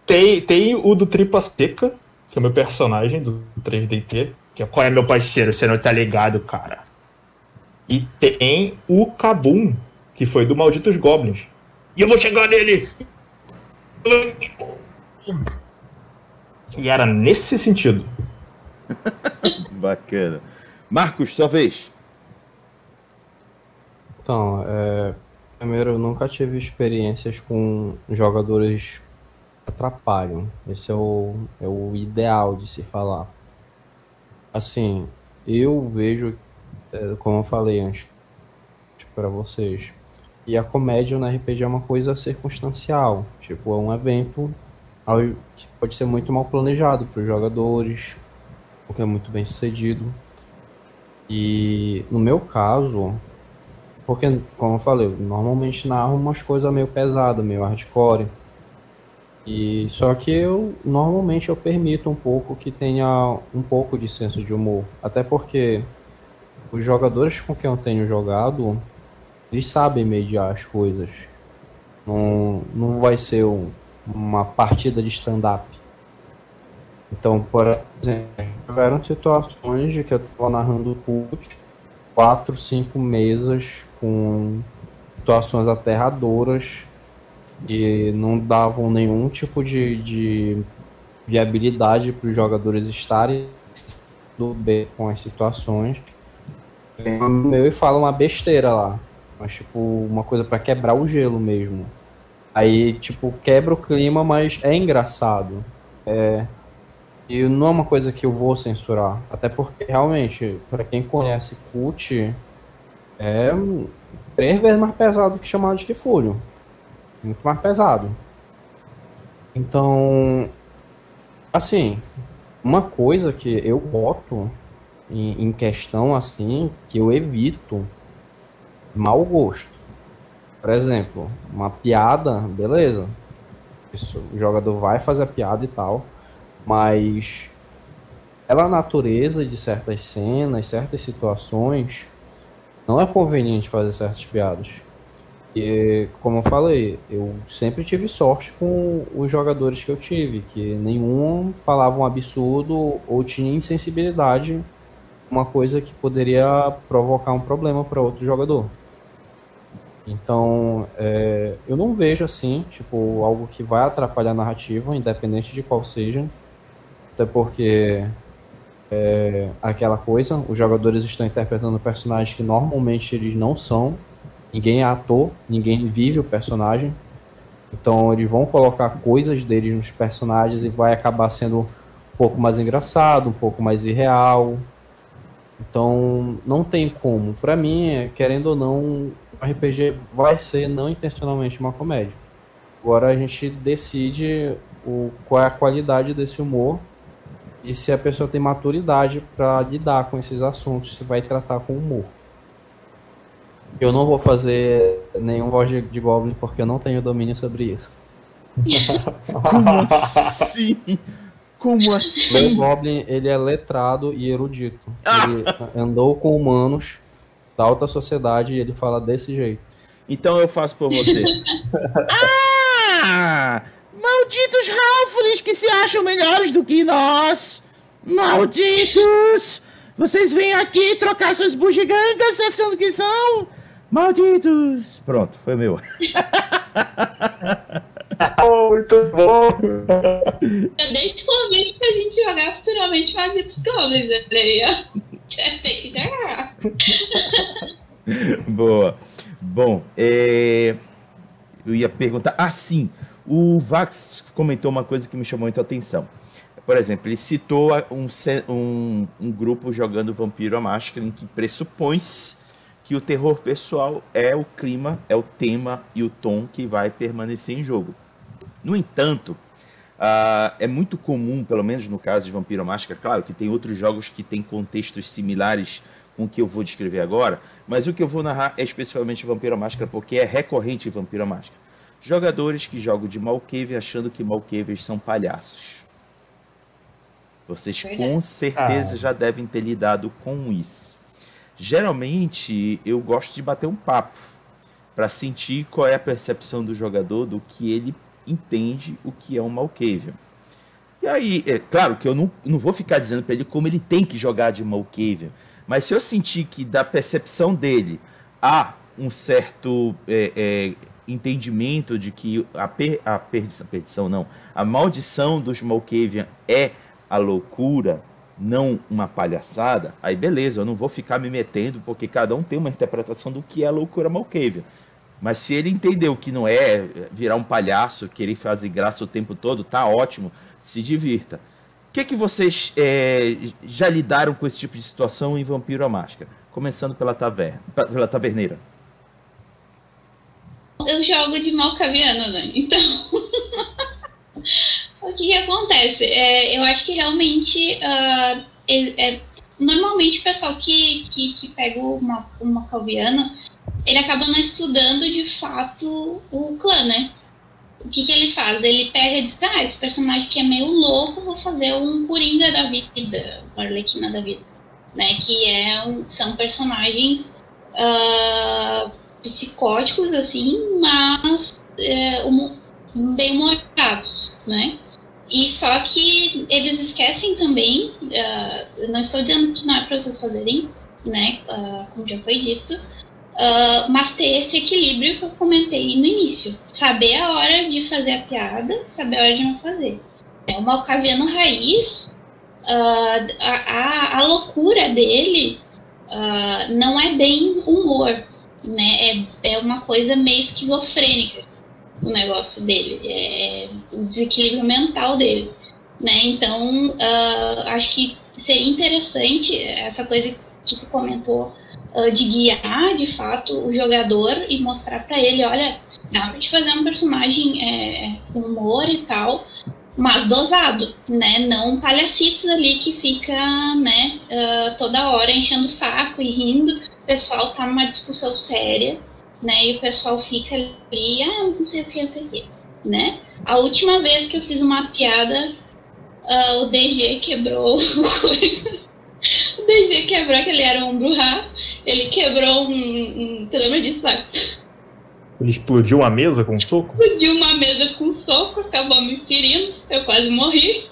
Tem o do Tripa Seca, que é o meu personagem do 3DT, que é qual é meu parceiro, você não tá ligado, cara. E tem o Kabum, que foi do Malditos Goblins. E eu vou chegar nele! E era nesse sentido. Bacana. Marcos, sua vez. Então, primeiro, eu nunca tive experiências com jogadores que atrapalham. Esse é o ideal de se falar. Assim, eu vejo como eu falei antes para vocês. E a comédia no RPG é uma coisa circunstancial, tipo, é um evento que pode ser muito mal planejado para os jogadores, porque é muito bem sucedido. E no meu caso, porque, como eu falei, eu normalmente narro umas coisas meio pesadas, meio hardcore. E só que normalmente eu permito um pouco que tenha um pouco de senso de humor, até porque os jogadores com quem eu tenho jogado, eles sabem mediar as coisas. Não vai ser uma partida de stand-up. Então, por exemplo, tiveram situações de que eu estava narrando cult, 4, 5 mesas com situações aterradoras e não davam nenhum tipo de viabilidade para os jogadores estarem do bem com as situações. Vem um amigo meu e fala uma besteira lá, mas tipo uma coisa para quebrar o gelo mesmo. Aí tipo quebra o clima, mas é engraçado. E não é uma coisa que eu vou censurar, até porque realmente para quem conhece cult é 3 vezes mais pesado que chamado de Fúrio. Muito mais pesado. Então, assim, uma coisa que eu boto em questão, assim, que eu evito, mau gosto. Por exemplo, uma piada, beleza. Isso, o jogador vai fazer a piada e tal, mas pela natureza de certas cenas, certas situações, não é conveniente fazer certas piadas. E, como eu falei, eu sempre tive sorte com os jogadores que eu tive, que nenhum falava um absurdo ou tinha insensibilidade, uma coisa que poderia provocar um problema para outro jogador. Então, eu não vejo assim, tipo, algo que vai atrapalhar a narrativa, independente de qual seja, até porque aquela coisa, os jogadores estão interpretando personagens que normalmente eles não são. Ninguém é ator, ninguém vive o personagem. Então eles vão colocar coisas deles nos personagens e vai acabar sendo um pouco mais engraçado, um pouco mais irreal. Então não tem como. Pra mim, querendo ou não, o RPG vai ser não intencionalmente uma comédia. Agora a gente decide qual é a qualidade desse humor e se a pessoa tem maturidade para lidar com esses assuntos, se vai tratar com humor. Eu não vou fazer nenhum voz de Goblin porque eu não tenho domínio sobre isso. Como assim? Como assim? O Goblin, ele é letrado e erudito. Ele andou com humanos da alta sociedade e ele fala desse jeito. Então eu faço por você. Malditos Halflings que se acham melhores do que nós! Malditos! Vocês vêm aqui trocar suas bugigangas achando que são... Malditos! Pronto, foi meu. Muito bom! Eu deixo o convite pra gente jogar futuramente Malditos Goblins, Andréia. Tem que jogar. Boa. Bom, eu ia perguntar... sim! O Vax comentou uma coisa que me chamou muito a atenção. Por exemplo, ele citou um grupo jogando Vampiro à Máscara em que pressupõe-se que o terror pessoal é o clima, é o tema e o tom que vai permanecer em jogo. No entanto, é muito comum, pelo menos no caso de Vampiro à Máscara, claro que tem outros jogos que têm contextos similares com o que eu vou descrever agora, mas o que eu vou narrar é especificamente Vampiro à Máscara porque é recorrente em Vampiro à Máscara. Jogadores que jogam de Malkavian achando que Malkavians são palhaços. Vocês com certeza já devem ter lidado com isso. Geralmente, eu gosto de bater um papo para sentir qual é a percepção do jogador do que ele entende o que é um Malkavian. E aí, é claro que eu não vou ficar dizendo para ele como ele tem que jogar de Malkavian, mas se eu sentir que da percepção dele há um certo entendimento de que a maldição dos Malkavian é a loucura, não uma palhaçada, aí beleza, eu não vou ficar me metendo, porque cada um tem uma interpretação do que é a loucura Malkavian. Mas se ele entendeu que não é virar um palhaço, querer fazer graça o tempo todo, tá ótimo, se divirta. O que vocês já lidaram com esse tipo de situação em Vampiro à Máscara? Começando pela taverneira. Eu jogo de malcaviano, né? Então, o que acontece? Eu acho que realmente, normalmente o pessoal que pega o malcaviano, ele acaba não estudando de fato o clã, né? O que ele faz? Ele pega e diz, esse personagem que é meio louco, vou fazer um Coringa da vida, uma Arlequina da vida, né? Que são personagens psicóticos, assim, mas bem humorados, né? E só que eles esquecem também, não estou dizendo que não é para vocês fazerem, né? Como já foi dito, mas ter esse equilíbrio que eu comentei no início. Saber a hora de fazer a piada, saber a hora de não fazer. O malcaviano raiz, a loucura dele não é bem humor, né? É uma coisa meio esquizofrênica o negócio dele, o desequilíbrio mental dele, né? Então, acho que seria interessante essa coisa que tu comentou, de guiar, de fato, o jogador e mostrar para ele, olha, dá pra gente fazer um personagem com humor e tal, mas dosado, né? Não palhacitos ali que fica, né, toda hora enchendo o saco e rindo. O pessoal tá numa discussão séria, né? E o pessoal fica ali, não sei o que, não sei o que, né? A última vez que eu fiz uma piada, o DG quebrou o DG quebrou, que ele era um Bruhá, ele quebrou tu lembra disso, Max? Ele explodiu uma mesa com um soco? Explodiu uma mesa com um soco, acabou me ferindo, eu quase morri.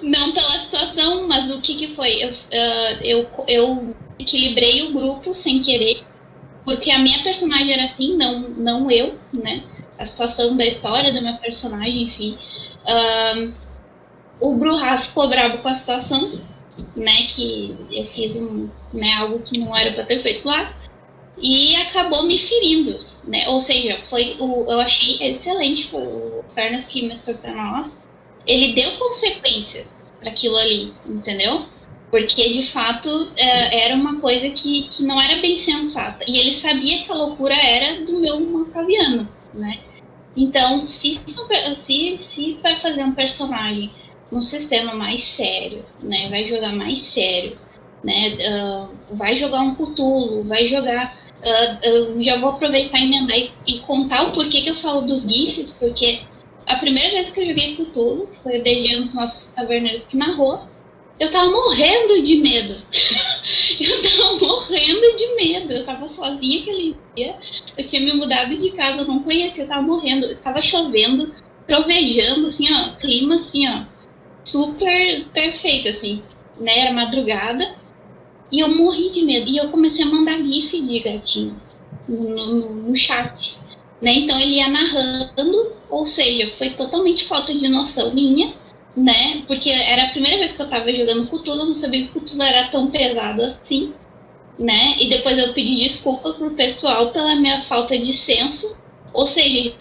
Não pela situação, mas o que foi? Eu equilibrei o grupo sem querer, porque a minha personagem era assim, não eu, né? A situação da história da minha personagem, enfim. O Bruhá ficou bravo com a situação, né? Que eu fiz algo que não era para ter feito lá. E acabou me ferindo, né? Ou seja, eu achei excelente, foi o Fairness que mestrou para nós. Ele deu consequência para aquilo ali, entendeu? Porque, de fato, era uma coisa que não era bem sensata. E ele sabia que a loucura era do meu malcaviano, né? Então, se tu vai fazer um personagem num sistema mais sério, né? Vai jogar mais sério, né? Vai jogar um Cthulhu, vai jogar... eu já vou aproveitar e emendar e contar o porquê que eu falo dos GIFs, porque a primeira vez que eu joguei Cthulhu, que foi o DG, um dos nossos taverneiros que narrou, eu tava morrendo de medo. Eu tava sozinha aquele dia. Eu tinha me mudado de casa, eu não conhecia, eu tava morrendo. Tava chovendo, trovejando, assim, ó, clima, assim, ó, super perfeito, assim, né? Era madrugada. E eu morri de medo. E eu comecei a mandar gif de gatinho no chat, né? Então ele ia narrando, ou seja, foi totalmente falta de noção minha, né? Porque era a primeira vez que eu tava jogando Cthulhu, eu não sabia que Cthulhu era tão pesado assim, né? E depois eu pedi desculpa pro pessoal pela minha falta de senso. Ou seja,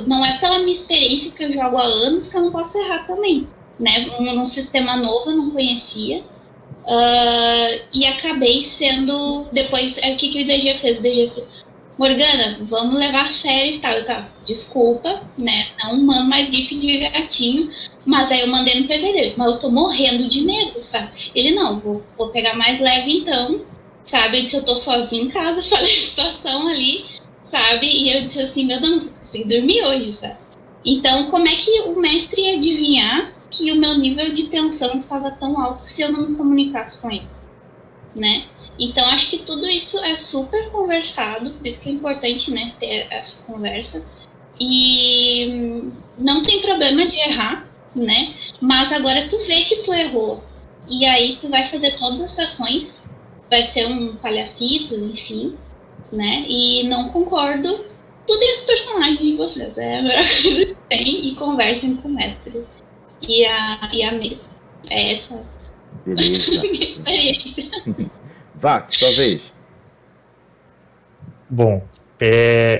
não é pela minha experiência, que eu jogo há anos, que eu não posso errar também, né? Num sistema novo, eu não conhecia. E acabei sendo... Depois, o que o DG fez? O DG fez: Morgana, vamos levar a sério e tal. Eu tava, desculpa, né? Não mando mais gif de gatinho. Mas aí eu mandei no PV dele. Mas eu tô morrendo de medo, sabe? Ele, não, vou pegar mais leve então, sabe? Ele disse, eu tô sozinha em casa, falei a situação ali, sabe? E eu disse assim, meu Deus, não vou conseguir dormir hoje, sabe? Então, como é que o mestre ia adivinhar que o meu nível de tensão estava tão alto se eu não me comunicasse com ele, né? Então, acho que tudo isso é super conversado, por isso que é importante, né, ter essa conversa. E não tem problema de errar, né? Mas agora tu vê que tu errou. E aí tu vai fazer todas as sessões, vai ser um palhacito, enfim, né? E não concordo, estudem os personagens de vocês, é a melhor coisa que tem, e conversem com o mestre e a mesa. É essa Beleza. minha experiência. Vax, sua vez. Bom,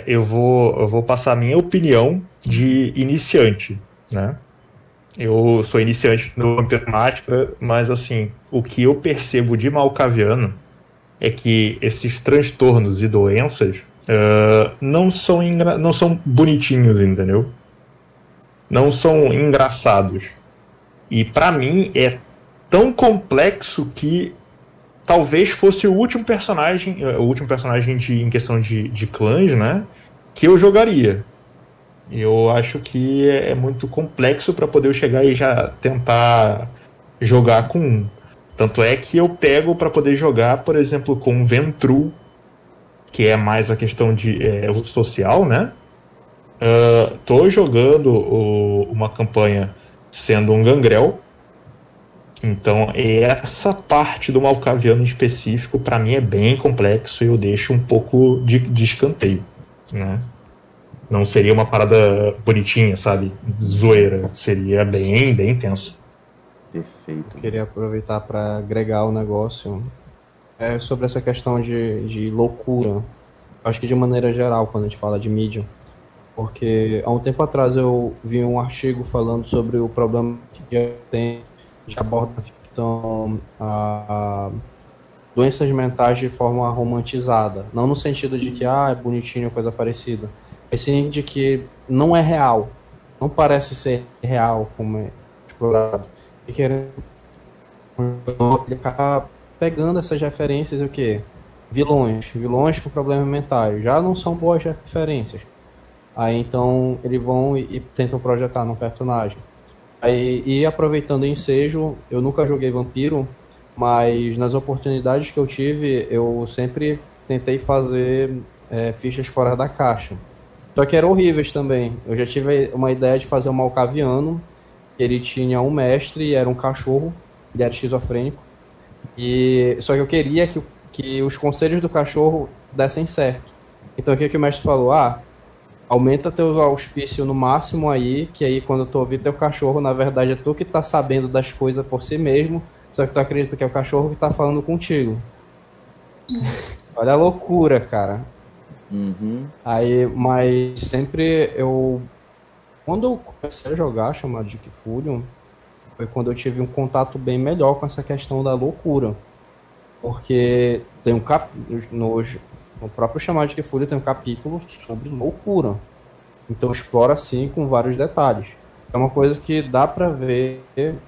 eu vou passar a minha opinião de iniciante, né? Eu sou iniciante no campeonato, mas assim, o que eu percebo de malcaviano é que esses transtornos e doenças não são bonitinhos, entendeu? Não são engraçados. E pra mim é tão complexo que talvez fosse o último personagem em questão de clãs, né? Que eu jogaria. Eu acho que é muito complexo para poder eu chegar e já tentar jogar com um. Tanto é que eu pego para poder jogar, por exemplo, com Ventru, que é mais a questão de uso social, né? Tô jogando uma campanha sendo um gangrel. Então, essa parte do Malkaviano em específico, para mim, é bem complexo e eu deixo um pouco de escanteio, né? Não seria uma parada bonitinha, sabe? Zoeira. Seria bem, bem intenso. Perfeito. Eu queria aproveitar para agregar o negócio sobre essa questão de loucura. Acho que de maneira geral, quando a gente fala de mídia. Porque há um tempo atrás eu vi um artigo falando sobre o problema que tem de aborda então, doenças mentais de forma romantizada. Não no sentido de que é bonitinho, coisa parecida. Mas sim de que não é real. Não parece ser real como é explorado. E querendo ele acaba pegando essas referências e o quê? Vilões com problemas mentais. Já não são boas referências. Aí então eles vão e tentam projetar no personagem. Aí, e aproveitando o ensejo, eu nunca joguei Vampiro, mas nas oportunidades que eu tive, eu sempre tentei fazer fichas fora da caixa. Só que eram horríveis também. Eu já tive uma ideia de fazer um Malkaviano, ele tinha um mestre, era um cachorro, ele era esquizofrênico. Só que eu queria que os conselhos do cachorro dessem certo. Então o que o mestre falou? Aumenta teu auspício no máximo aí, que aí quando tu ouvir teu cachorro, na verdade é tu que tá sabendo das coisas por si mesmo, só que tu acredita que é o cachorro que tá falando contigo. Olha a loucura, cara. Uhum. Aí, mas sempre quando eu comecei a jogar chamado de Kifurion, foi quando eu tive um contato bem melhor com essa questão da loucura. Porque tem no próprio chamado de Kifurion tem um capítulo sobre loucura. Então explora assim com vários detalhes. É uma coisa que dá para ver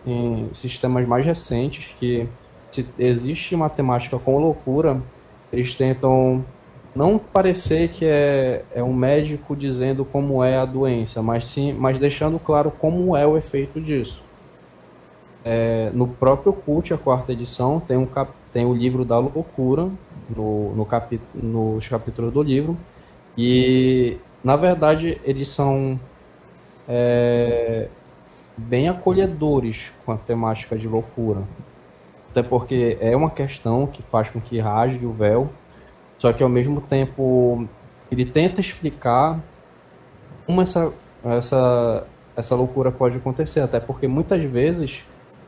em sistemas mais recentes que se existe uma temática com loucura, eles tentam não parecer que é um médico dizendo como é a doença, mas deixando claro como é o efeito disso. No próprio Cult, a quarta edição, tem o livro da loucura, nos capítulos do livro, e na verdade eles são bem acolhedores com a temática de loucura, até porque é uma questão que faz com que rasgue o véu, só que ao mesmo tempo ele tenta explicar como essa loucura pode acontecer, até porque muitas vezes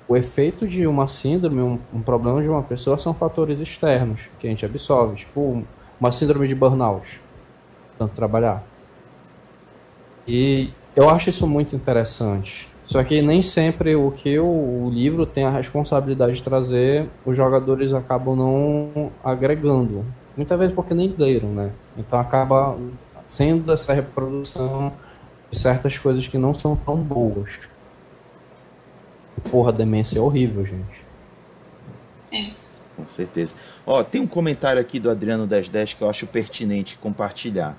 o efeito de uma síndrome, um problema de uma pessoa são fatores externos que a gente absorve, tipo uma síndrome de burnout, tanto trabalhar. E eu acho isso muito interessante. Só que nem sempre o que o livro tem a responsabilidade de trazer, os jogadores acabam não agregando. Muitas vezes porque nem leram, né? Então acaba sendo essa reprodução de certas coisas que não são tão boas. Porra, demência é horrível, gente. Com certeza. Tem um comentário aqui do Adriano 1010 que eu acho pertinente compartilhar.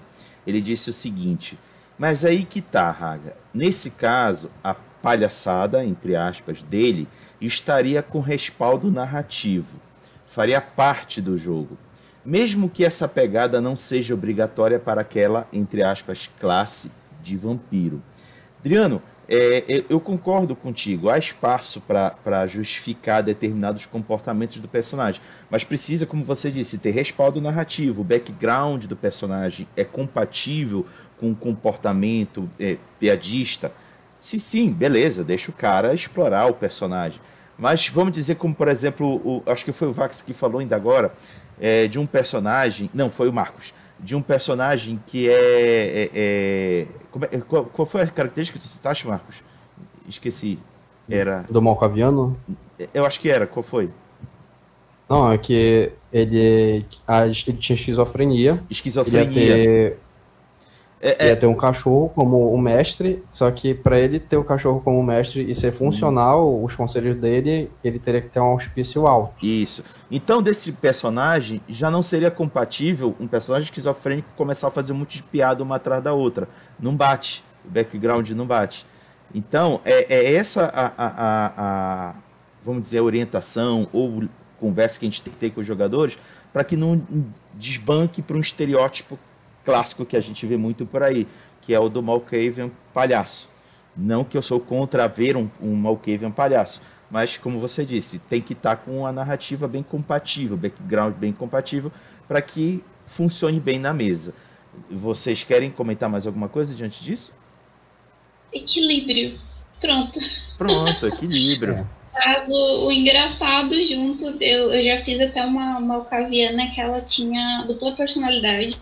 Ele disse o seguinte: mas aí que tá, Raga. Nesse caso, a palhaçada, entre aspas, dele estaria com respaldo narrativo. Faria parte do jogo. Mesmo que essa pegada não seja obrigatória para aquela, entre aspas, classe de vampiro. Adriano, eu concordo contigo, há espaço para justificar determinados comportamentos do personagem, mas precisa, como você disse, ter respaldo narrativo, o background do personagem é compatível com o comportamento piadista. Se sim, beleza, deixa o cara explorar o personagem. Mas vamos dizer como, por exemplo, acho que foi o Vax que falou ainda agora, de um personagem, não, foi o Marcos, de um personagem que qual foi a característica que tu citaste, Marcos? Esqueci. Era... Do Malkaviano? Eu acho que era. Qual foi? Não, é que ele tinha esquizofrenia. Ele Esquizofrenia. ia ter um cachorro como o mestre, só que para ele ter o cachorro como mestre e ser funcional, os conselhos dele, ele teria que ter um auspício alto. Isso. Então, desse personagem, já não seria compatível um personagem esquizofrênico começar a fazer um monte de piada uma atrás da outra. Não bate. O background não bate. Então, essa vamos dizer, a orientação ou conversa que a gente tem que ter com os jogadores para que não desbanque para um estereótipo clássico que a gente vê muito por aí, que é o do Malkavian palhaço. Não que eu sou contra ver um Malkavian palhaço, mas como você disse, tem que estar com a narrativa bem compatível, background bem compatível, para que funcione bem na mesa. Vocês querem comentar mais alguma coisa diante disso? Equilíbrio. Pronto. Pronto, equilíbrio. O engraçado junto, eu já fiz até uma Malkaviana que ela tinha dupla personalidade,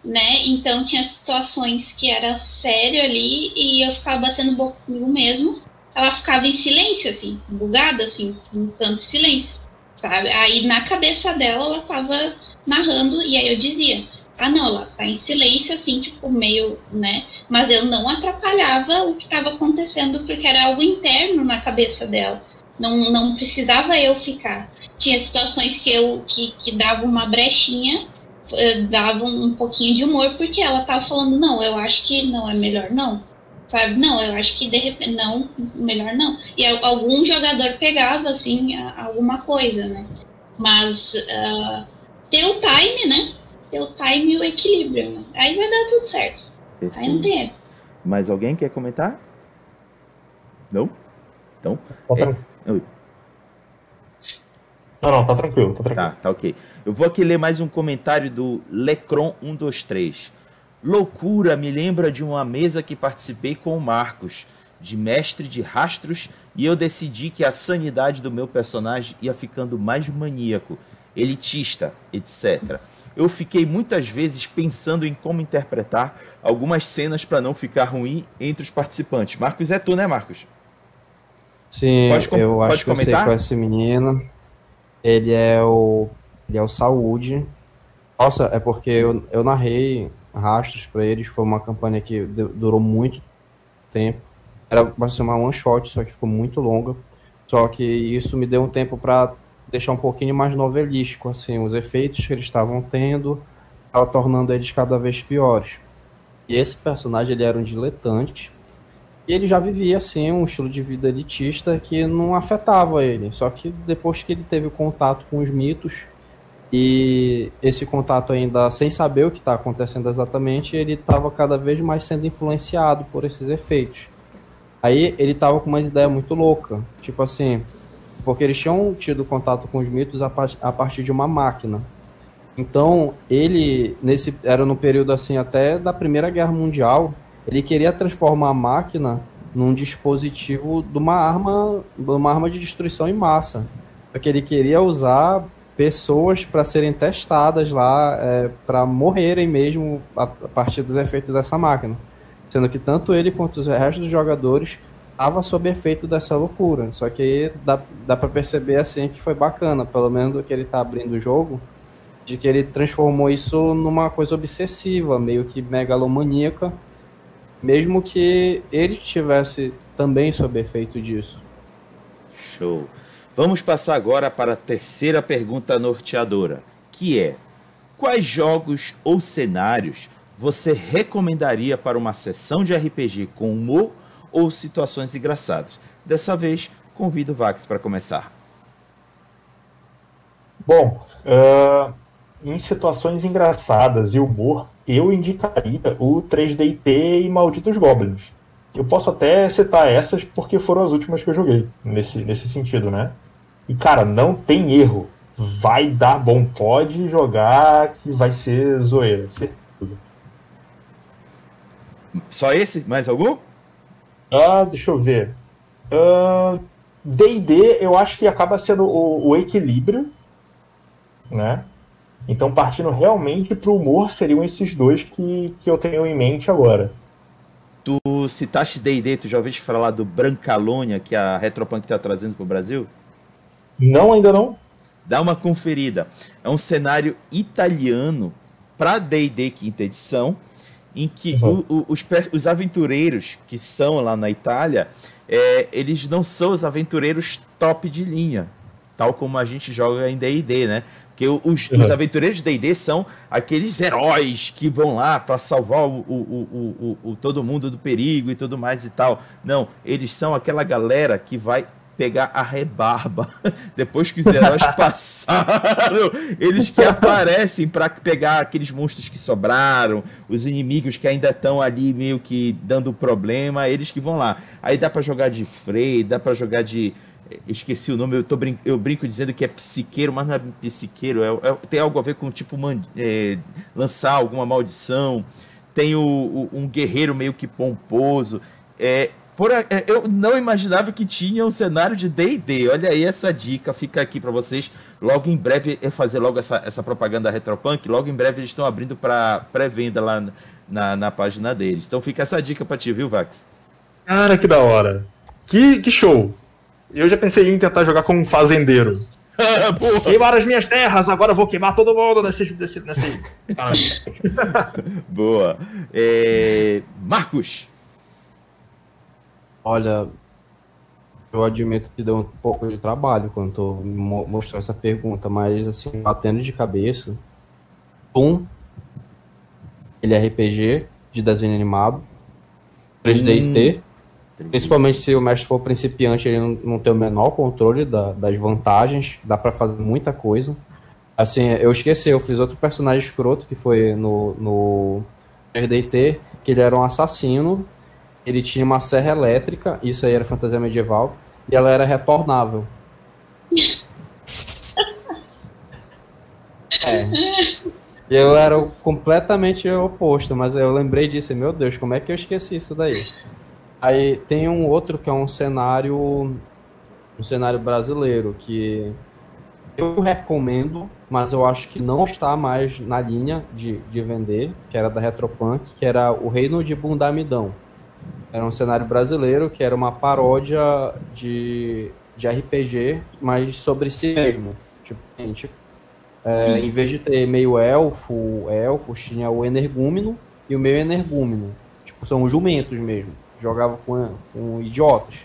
né? Então tinha situações que era sério ali e eu ficava batendo boca comigo mesmo. Ela ficava em silêncio, assim, bugada, assim, um tanto de silêncio, sabe? Aí na cabeça dela ela tava narrando e aí eu dizia, ah não, ela tá em silêncio, assim, tipo, meio, né? Mas eu não atrapalhava o que estava acontecendo porque era algo interno na cabeça dela. Não precisava eu ficar. Tinha situações que dava uma brechinha, dava um pouquinho de humor, porque ela tava falando, não, eu acho que não, é melhor não. Sabe? Não, eu acho que de repente, não, melhor não. E algum jogador pegava, assim, alguma coisa, né? Mas ter o time, né? Ter o time e o equilíbrio, né? Aí vai dar tudo certo. Perfeito. Aí não tem erro. Mais alguém quer comentar? Não? Então. Oi. Não, tá tranquilo, tá tranquilo. Tá ok. Eu vou aqui ler mais um comentário do Lecron123. Loucura, me lembra de uma mesa que participei com o Marcos, de mestre de rastros, e eu decidi que a sanidade do meu personagem ia ficando mais maníaco, elitista, etc. Eu fiquei muitas vezes pensando em como interpretar algumas cenas para não ficar ruim entre os participantes. Marcos, é tu, né, Marcos? Sim, eu acho que eu sei com esse menino. Ele é o Saúde. Nossa, é porque eu narrei Rastros para eles, foi uma campanha que durou muito tempo. Era para ser uma one shot, só que ficou muito longa. Só que isso me deu um tempo para deixar um pouquinho mais novelístico, assim, os efeitos que eles estavam tendo, estava tornando eles cada vez piores. E esse personagem, ele era um diletante, e ele já vivia, assim, um estilo de vida elitista que não afetava ele. Só que depois que ele teve contato com os mitos, e esse contato ainda sem saber o que está acontecendo exatamente, ele estava cada vez mais sendo influenciado por esses efeitos. Aí ele estava com uma ideia muito louca, tipo assim, porque eles tinham tido contato com os mitos a partir de uma máquina. Então, ele, era no período assim até da Primeira Guerra Mundial, ele queria transformar a máquina num dispositivo de uma arma de destruição em massa. Porque ele queria usar pessoas para serem testadas lá, para morrerem mesmo a partir dos efeitos dessa máquina. Sendo que tanto ele quanto os restos dos jogadores estava sob efeito dessa loucura. Só que dá para perceber assim que foi bacana, pelo menos do que ele tá abrindo o jogo, de que ele transformou isso numa coisa obsessiva, meio que megalomaníaca, mesmo que ele tivesse também sob efeito disso. Show. Vamos passar agora para a terceira pergunta norteadora, que é: quais jogos ou cenários você recomendaria para uma sessão de RPG com humor ou situações engraçadas? Dessa vez, convido o Vax para começar. Bom, em situações engraçadas e humor, eu indicaria o 3DT e Malditos Goblins. Eu posso até citar essas porque foram as últimas que eu joguei, nesse sentido, né? E, cara, não tem erro. Vai dar bom. Pode jogar que vai ser zoeira, certeza. Só esse? Mais algum? Deixa eu ver. D&D, eu acho que acaba sendo o equilíbrio, né? Então, partindo realmente pro humor, seriam esses dois que eu tenho em mente agora. Tu citaste D&D, tu já ouviste falar do Brancalônia, que a Retropunk tá trazendo pro Brasil? Não, ainda não. Dá uma conferida. É um cenário italiano para D&D quinta edição, em que os aventureiros que são lá na Itália, eles não são os aventureiros top de linha, tal como a gente joga em D&D, né? Porque os aventureiros de D&D são aqueles heróis que vão lá para salvar todo mundo do perigo e tudo mais e tal. Não, eles são aquela galera que vai pegar a rebarba depois que os heróis passaram, eles que aparecem para pegar aqueles monstros que sobraram, os inimigos que ainda estão ali meio que dando problema, eles que vão lá. Aí dá para jogar de Frey, dá para jogar de... Esqueci o nome, eu brinco dizendo que é psiqueiro, mas não é psiqueiro, tem algo a ver com tipo lançar alguma maldição. Tem um guerreiro meio que pomposo. Eu não imaginava que tinha um cenário de D&D. Olha aí essa dica, fica aqui para vocês. Logo em breve, fazer logo essa propaganda da Retropunk. Logo em breve eles estão abrindo para pré-venda lá na página deles. Então fica essa dica para ti, viu, Vax? Cara, que da hora. Que show. Eu já pensei em tentar jogar como um fazendeiro. Queimaram as minhas terras, agora eu vou queimar todo mundo nesse... Boa. Marcos. Olha, eu admito que deu um pouco de trabalho quando tu mostrou essa pergunta, mas assim, batendo de cabeça, ele é RPG de desenho animado, 3D&T, principalmente se o mestre for principiante, ele não tem o menor controle das vantagens, dá pra fazer muita coisa. Assim, eu fiz outro personagem escroto que foi no 3D&T, que ele era um assassino. Ele tinha uma serra elétrica, isso aí era fantasia medieval, e ela era retornável. E eu era completamente oposto, mas eu lembrei disso, e, meu Deus, como é que eu esqueci isso daí? Aí tem um outro que é um cenário brasileiro, que eu recomendo, mas eu acho que não está mais na linha de vender, que era da Retropunk, que era o Reino de Bundamidão. Era um cenário brasileiro que era uma paródia de RPG, mas sobre si mesmo. Tipo, em vez de ter meio elfos, tinha o energúmeno e o meio energúmeno. Tipo, são jumentos mesmo. Jogava com idiotas.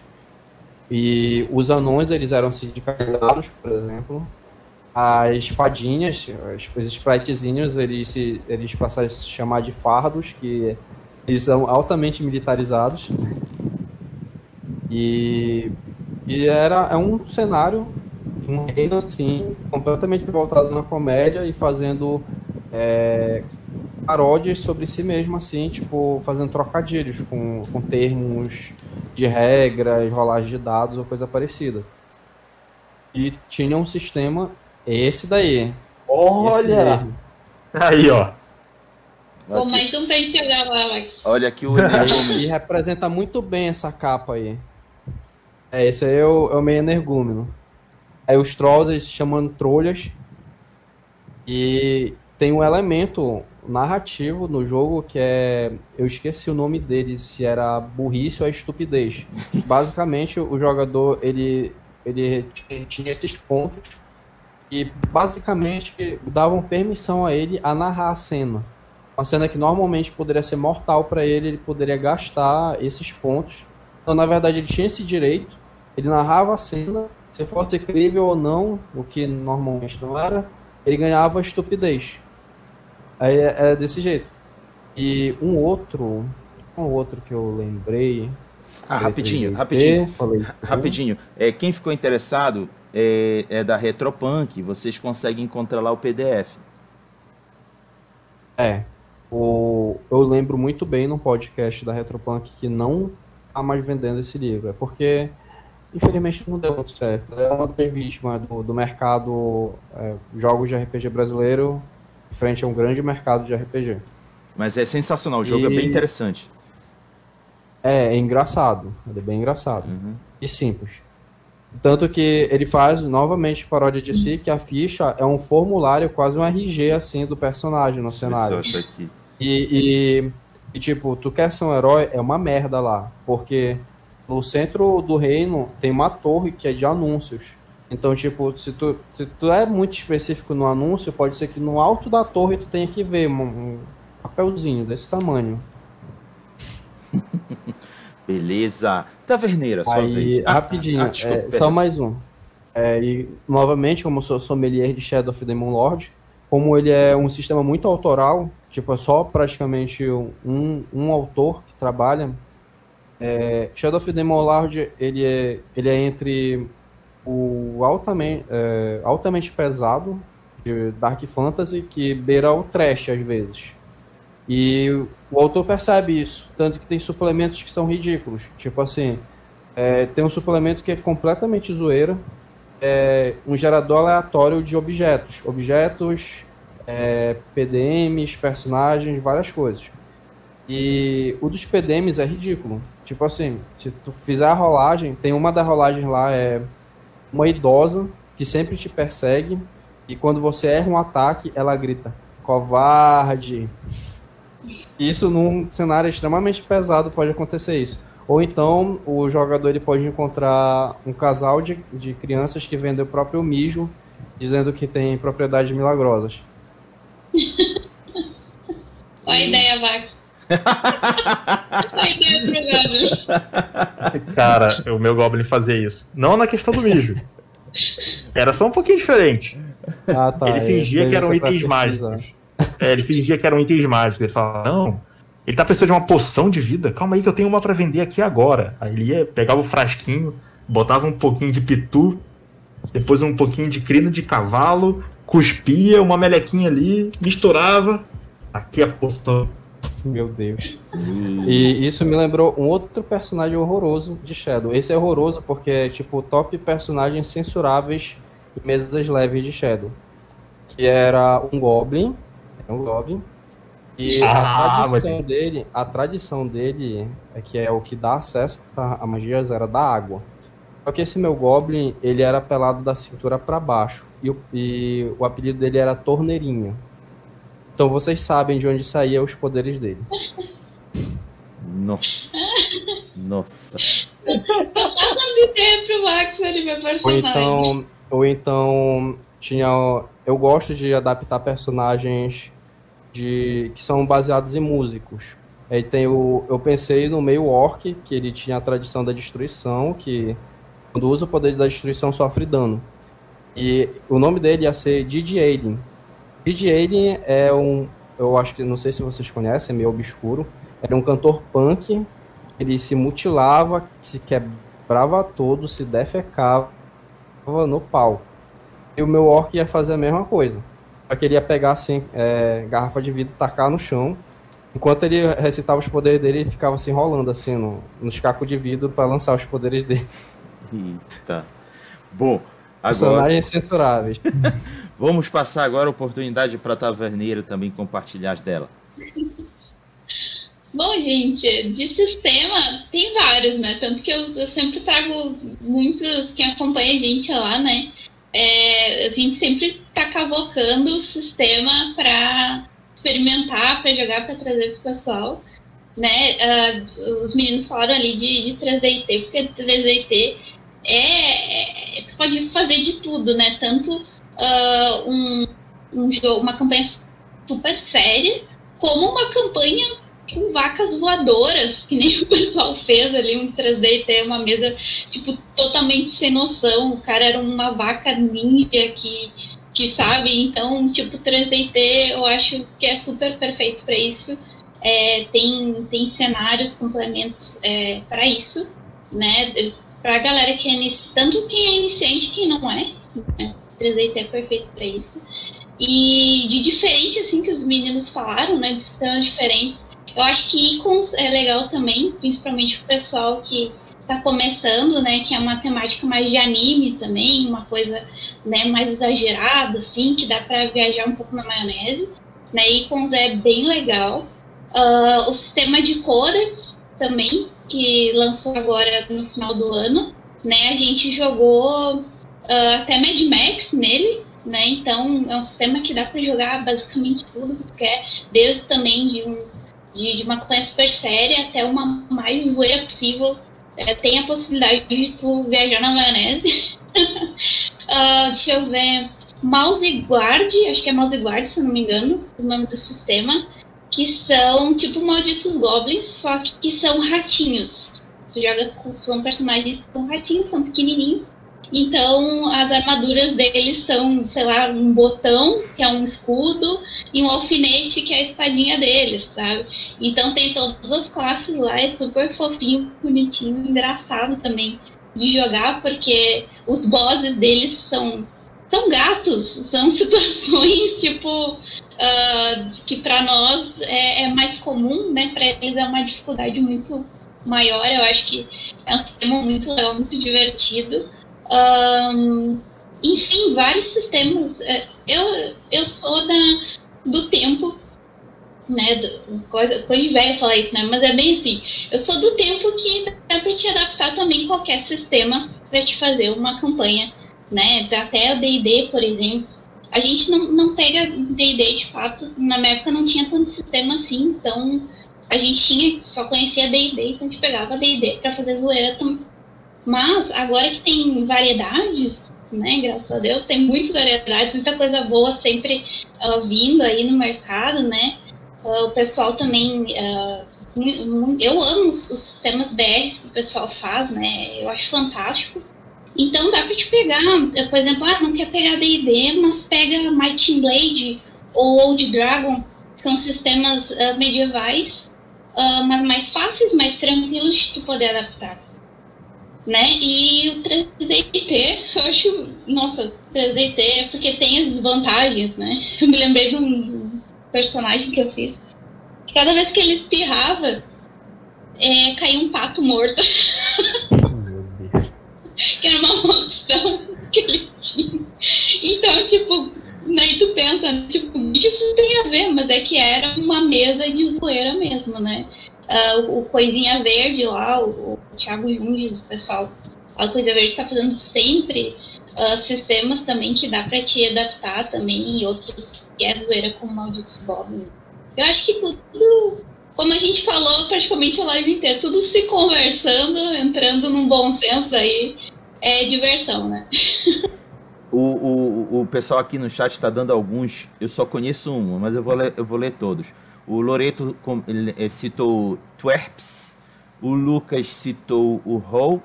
E os anões, eles eram sindicalizados, por exemplo. As fadinhas, os spritezinhos, eles passaram a se chamar de fardos, que eles são altamente militarizados. E é um cenário, um reino assim, completamente voltado na comédia e fazendo paródias sobre si mesmo, assim, tipo, fazendo trocadilhos com termos de regras, rolagem de dados ou coisa parecida. E tinha um sistema, esse daí. Olha! Aí, ó. Pô, mais um pra gente jogar lá, Max. Olha aqui o E representa muito bem essa capa aí. Esse aí é o meio energúmeno. Aí os trolls, eles se chamam trolhas. E tem um elemento narrativo no jogo que é... Eu esqueci o nome dele, se era burrice ou estupidez. Basicamente, o jogador, ele tinha esses pontos que basicamente davam permissão a ele a narrar a cena. Uma cena que normalmente poderia ser mortal para ele poderia gastar esses pontos. Então, na verdade, ele tinha esse direito, ele narrava a cena, se fosse crível ou não, o que normalmente não era, ele ganhava estupidez. Aí é desse jeito. E um outro que eu lembrei... Rapidinho. Quem ficou interessado é da Retropunk, vocês conseguem encontrar lá o PDF. Eu lembro muito bem no podcast da Retropunk que não tá mais vendendo esse livro. É porque, infelizmente, não deu muito certo. É uma das vítimas do mercado jogos de RPG brasileiro frente a um grande mercado de RPG. Mas é sensacional, o jogo é bem interessante. É engraçado. Ele é bem engraçado. E simples. Tanto que ele faz novamente paródia de si, que a ficha é um formulário, quase um RG assim do personagem no cenário. Isso aqui. E tipo, tu quer ser um herói, é uma merda lá. Porque no centro do reino tem uma torre que é de anúncios. Então, tipo, se tu é muito específico no anúncio, pode ser que no alto da torre tu tenha que ver um papelzinho desse tamanho. Beleza. Taverneira, sua Aí, vez. rapidinho, Desculpa, só perdão. mais um. E, novamente, como eu sou sommelier de Shadow of the Demon Lord, como ele é um sistema muito autoral, tipo, é só praticamente um autor que trabalha, Shadow of the Demon Lord, ele é entre o altamente pesado de Dark Fantasy, que beira o trash às vezes. E o autor percebe isso, tanto que tem suplementos que são ridículos. Tipo assim, tem um suplemento que é completamente zoeira, um gerador aleatório de objetos, PDMs, personagens, várias coisas. E o dos PDMs é ridículo. Tipo assim, se tu fizer a rolagem, tem uma das rolagens lá, uma idosa que sempre te persegue, e quando você erra um ataque, ela grita, covarde. Isso num cenário extremamente pesado pode acontecer isso. Ou então o jogador ele pode encontrar um casal de crianças que vendem o próprio mijo, dizendo que tem propriedades milagrosas. Olha a ideia, Vax. Olha a ideia pro Goblin. Cara, o meu Goblin fazia isso. Não na questão do mijo. Era só um pouquinho diferente. Ah, tá. Ele fingia que eram itens mágicos. Ele fingia que eram itens mágicos. Ele falava, não, ele tá precisando de uma poção de vida. Calma aí que eu tenho uma pra vender aqui agora. Aí ele ia, pegava o frasquinho, botava um pouquinho de pitu, depois um pouquinho de crina de cavalo, cuspia uma melequinha ali, misturava. Aqui a poção. Meu Deus. E isso me lembrou um outro personagem horroroso de Shadow. Esse é horroroso porque é tipo top personagens censuráveis em mesas leves de Shadow. Que era um Goblin. E a tradição dele é que é o que dá acesso a magias era da água. Só que esse meu Goblin, ele era pelado da cintura para baixo. E o apelido dele era Torneirinho. Então vocês sabem de onde saíam os poderes dele. Nossa. Tá dando ideia pro Vax de meu personagem. Ou então eu gosto de adaptar personagens que são baseados em músicos. Aí eu pensei no meio orc, que ele tinha a tradição da destruição, que quando usa o poder da destruição sofre dano. E o nome dele ia ser Didi Aiden. Didi Aiden eu acho que, não sei se vocês conhecem, é meio obscuro. Era um cantor punk, ele se mutilava, se quebrava todo, se defecava no palco. E o meu orc ia fazer a mesma coisa. Só que ele ia pegar assim, garrafa de vidro e tacar no chão. Enquanto ele recitava os poderes dele, ele ficava se enrolando assim nos cacos de vidro para lançar os poderes dele. Eita. Bom, agora... Personagens censuráveis. Vamos passar agora a oportunidade para a Taverneira também compartilhar as dela. Bom, gente, de sistema tem vários, né? Tanto que eu sempre trago muitos, quem acompanha a gente lá, né? A gente sempre tá cavocando o sistema para experimentar, para jogar, para trazer pro pessoal, né? Os meninos falaram ali de 3DT, porque 3DT tu pode fazer de tudo, né? Tanto um jogo, uma campanha super séria, como uma campanha com vacas voadoras, que nem o pessoal fez ali, um 3DT, uma mesa, tipo, totalmente sem noção. O cara era uma vaca ninja que sabe, então, tipo, 3DT eu acho que é super perfeito para isso. Tem cenários, complementos para isso, né? Pra galera que é tanto quem é iniciante, quem não é, né? 3DT é perfeito para isso. E de diferente, assim, que os meninos falaram, né, de sistemas diferentes, eu acho que Icons é legal também, principalmente pro pessoal que tá começando, né, que é uma temática mais de anime também, uma coisa, né, mais exagerada, assim, que dá para viajar um pouco na maionese, né, Icons é bem legal. O sistema de Codex também, que lançou agora no final do ano, né, a gente jogou até Mad Max nele, né, então é um sistema que dá para jogar basicamente tudo que tu quer, desde também de uma campanha super séria até uma mais zoeira possível. Tem a possibilidade de tu viajar na maionese. Deixa eu ver. Mouse Guard, acho que é Mouse Guard, se eu não me engano, o nome do sistema, que são tipo malditos goblins, só que são ratinhos. Você joga com personagens que são ratinhos, são pequenininhos. Então, as armaduras deles são, sei lá, um botão, que é um escudo, e um alfinete, que é a espadinha deles, sabe? Então, tem todas as classes lá, é super fofinho, bonitinho, engraçado também de jogar, porque os bosses deles são gatos, são situações, tipo, que para nós é mais comum, né? Para eles é uma dificuldade muito maior. Eu acho que é um sistema muito legal, muito divertido. Enfim, vários sistemas. Eu sou do tempo, né? Coisa de velho falar isso, né? Mas é bem assim. Eu sou do tempo que dá para te adaptar também qualquer sistema para te fazer uma campanha, né? Até o D&D, por exemplo. A gente não pega D&D de fato. Na minha época não tinha tanto sistema assim, então a gente só conhecia D&D, então a gente pegava D&D para fazer zoeira também. Mas agora que tem variedades, né, graças a Deus, tem muitas variedades, muita coisa boa sempre vindo aí no mercado, né? O pessoal também, eu amo os sistemas BRs que o pessoal faz, né? Eu acho fantástico. Então dá pra te pegar, por exemplo, não quer pegar D&D, mas pega Might and Blade ou Old Dragon, que são sistemas medievais, mas mais fáceis, mais tranquilos de tu poder adaptar. Né? E o 3DT, eu acho, nossa, 3DT é porque tem as vantagens, né? Eu me lembrei de um personagem que eu fiz. Cada vez que ele espirrava, caía um pato morto. Meu Deus. Que era uma maldição que ele tinha. Então, tipo, aí tu pensa, tipo, o que isso tem a ver? Mas é que era uma mesa de zoeira mesmo, né? O Coisinha Verde lá, o Thiago Junges, o pessoal, a Coisa Verde tá fazendo sempre sistemas também que dá pra te adaptar também, e outros que é zoeira como Malditos Goblins. Eu acho que tudo, como a gente falou praticamente a live inteira, tudo se conversando, entrando num bom senso aí, é diversão, né? O pessoal aqui no chat está dando alguns, eu só conheço um, mas eu vou ler todos. O Loreto citou Twerps, o Lucas citou o Hull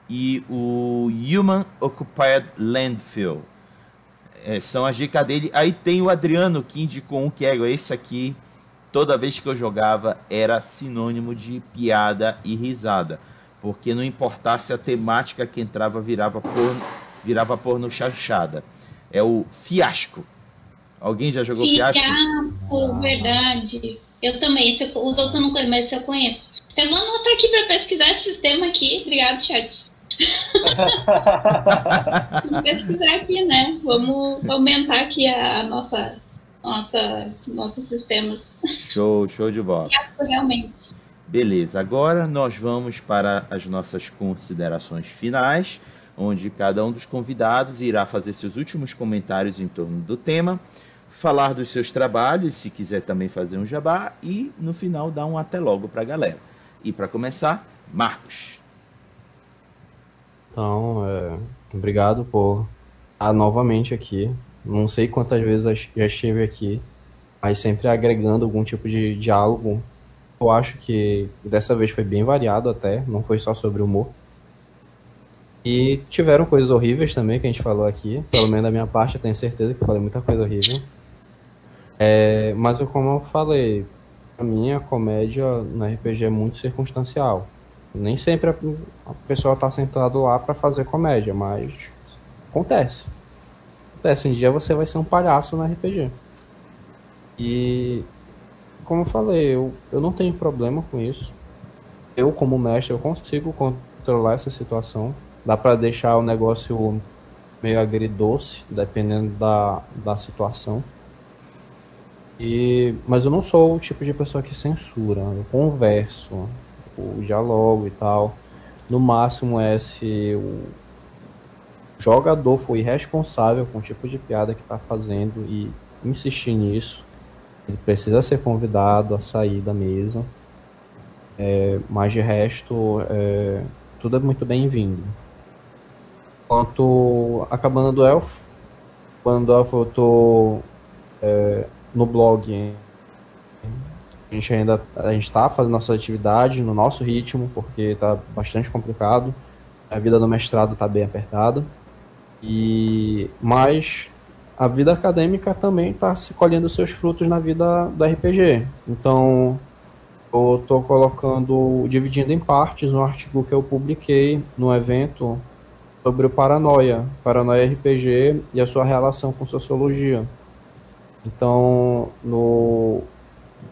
e o Human Occupied Landfill. São as dicas dele. Aí tem o Adriano que indicou um que esse aqui, toda vez que eu jogava, era sinônimo de piada e risada. Porque não importasse a temática que entrava, virava porno chanchada. É o Fiasco. Alguém já jogou Fiasco? Fiasco, verdade. Eu também. Os outros eu não conheço, mas eu conheço. Até vou anotar aqui para pesquisar esse sistema aqui. Obrigado, chat. Vamos pesquisar aqui, né? Vamos aumentar aqui nossos sistemas. Show de bola. Fiasco, realmente. Beleza, agora nós vamos para as nossas considerações finais, onde cada um dos convidados irá fazer seus últimos comentários em torno do tema, falar dos seus trabalhos, se quiser também fazer um jabá, e no final dar um até logo para a galera. E para começar, Marcos. Então, obrigado por estar novamente aqui. Não sei quantas vezes já estive aqui, mas sempre agregando algum tipo de diálogo. Eu acho que dessa vez foi bem variado até, não foi só sobre humor. E tiveram coisas horríveis também que a gente falou aqui, pelo menos da minha parte, eu tenho certeza que eu falei muita coisa horrível. Mas como eu falei, pra mim a comédia no RPG é muito circunstancial. Nem sempre a pessoa tá sentada lá pra fazer comédia, mas acontece. Um dia você vai ser um palhaço no RPG. E como eu falei, eu não tenho problema com isso. Eu, como mestre, eu consigo controlar essa situação. Dá pra deixar o negócio meio agridoce, dependendo da situação. Mas eu não sou o tipo de pessoa que censura. Eu converso, eu dialogo e tal. No máximo se o jogador for irresponsável com o tipo de piada que tá fazendo e insistir nisso, ele precisa ser convidado a sair da mesa. Mas de resto, tudo é muito bem-vindo. Quanto a Cabana do Elfo, eu tô no blog. A gente tá fazendo nossa atividade no nosso ritmo, porque tá bastante complicado. A vida do mestrado tá bem apertada. Mas a vida acadêmica também está se colhendo seus frutos na vida do RPG. Então, eu estou dividindo em partes um artigo que eu publiquei no evento sobre o Paranoia RPG e a sua relação com sociologia. Então, eu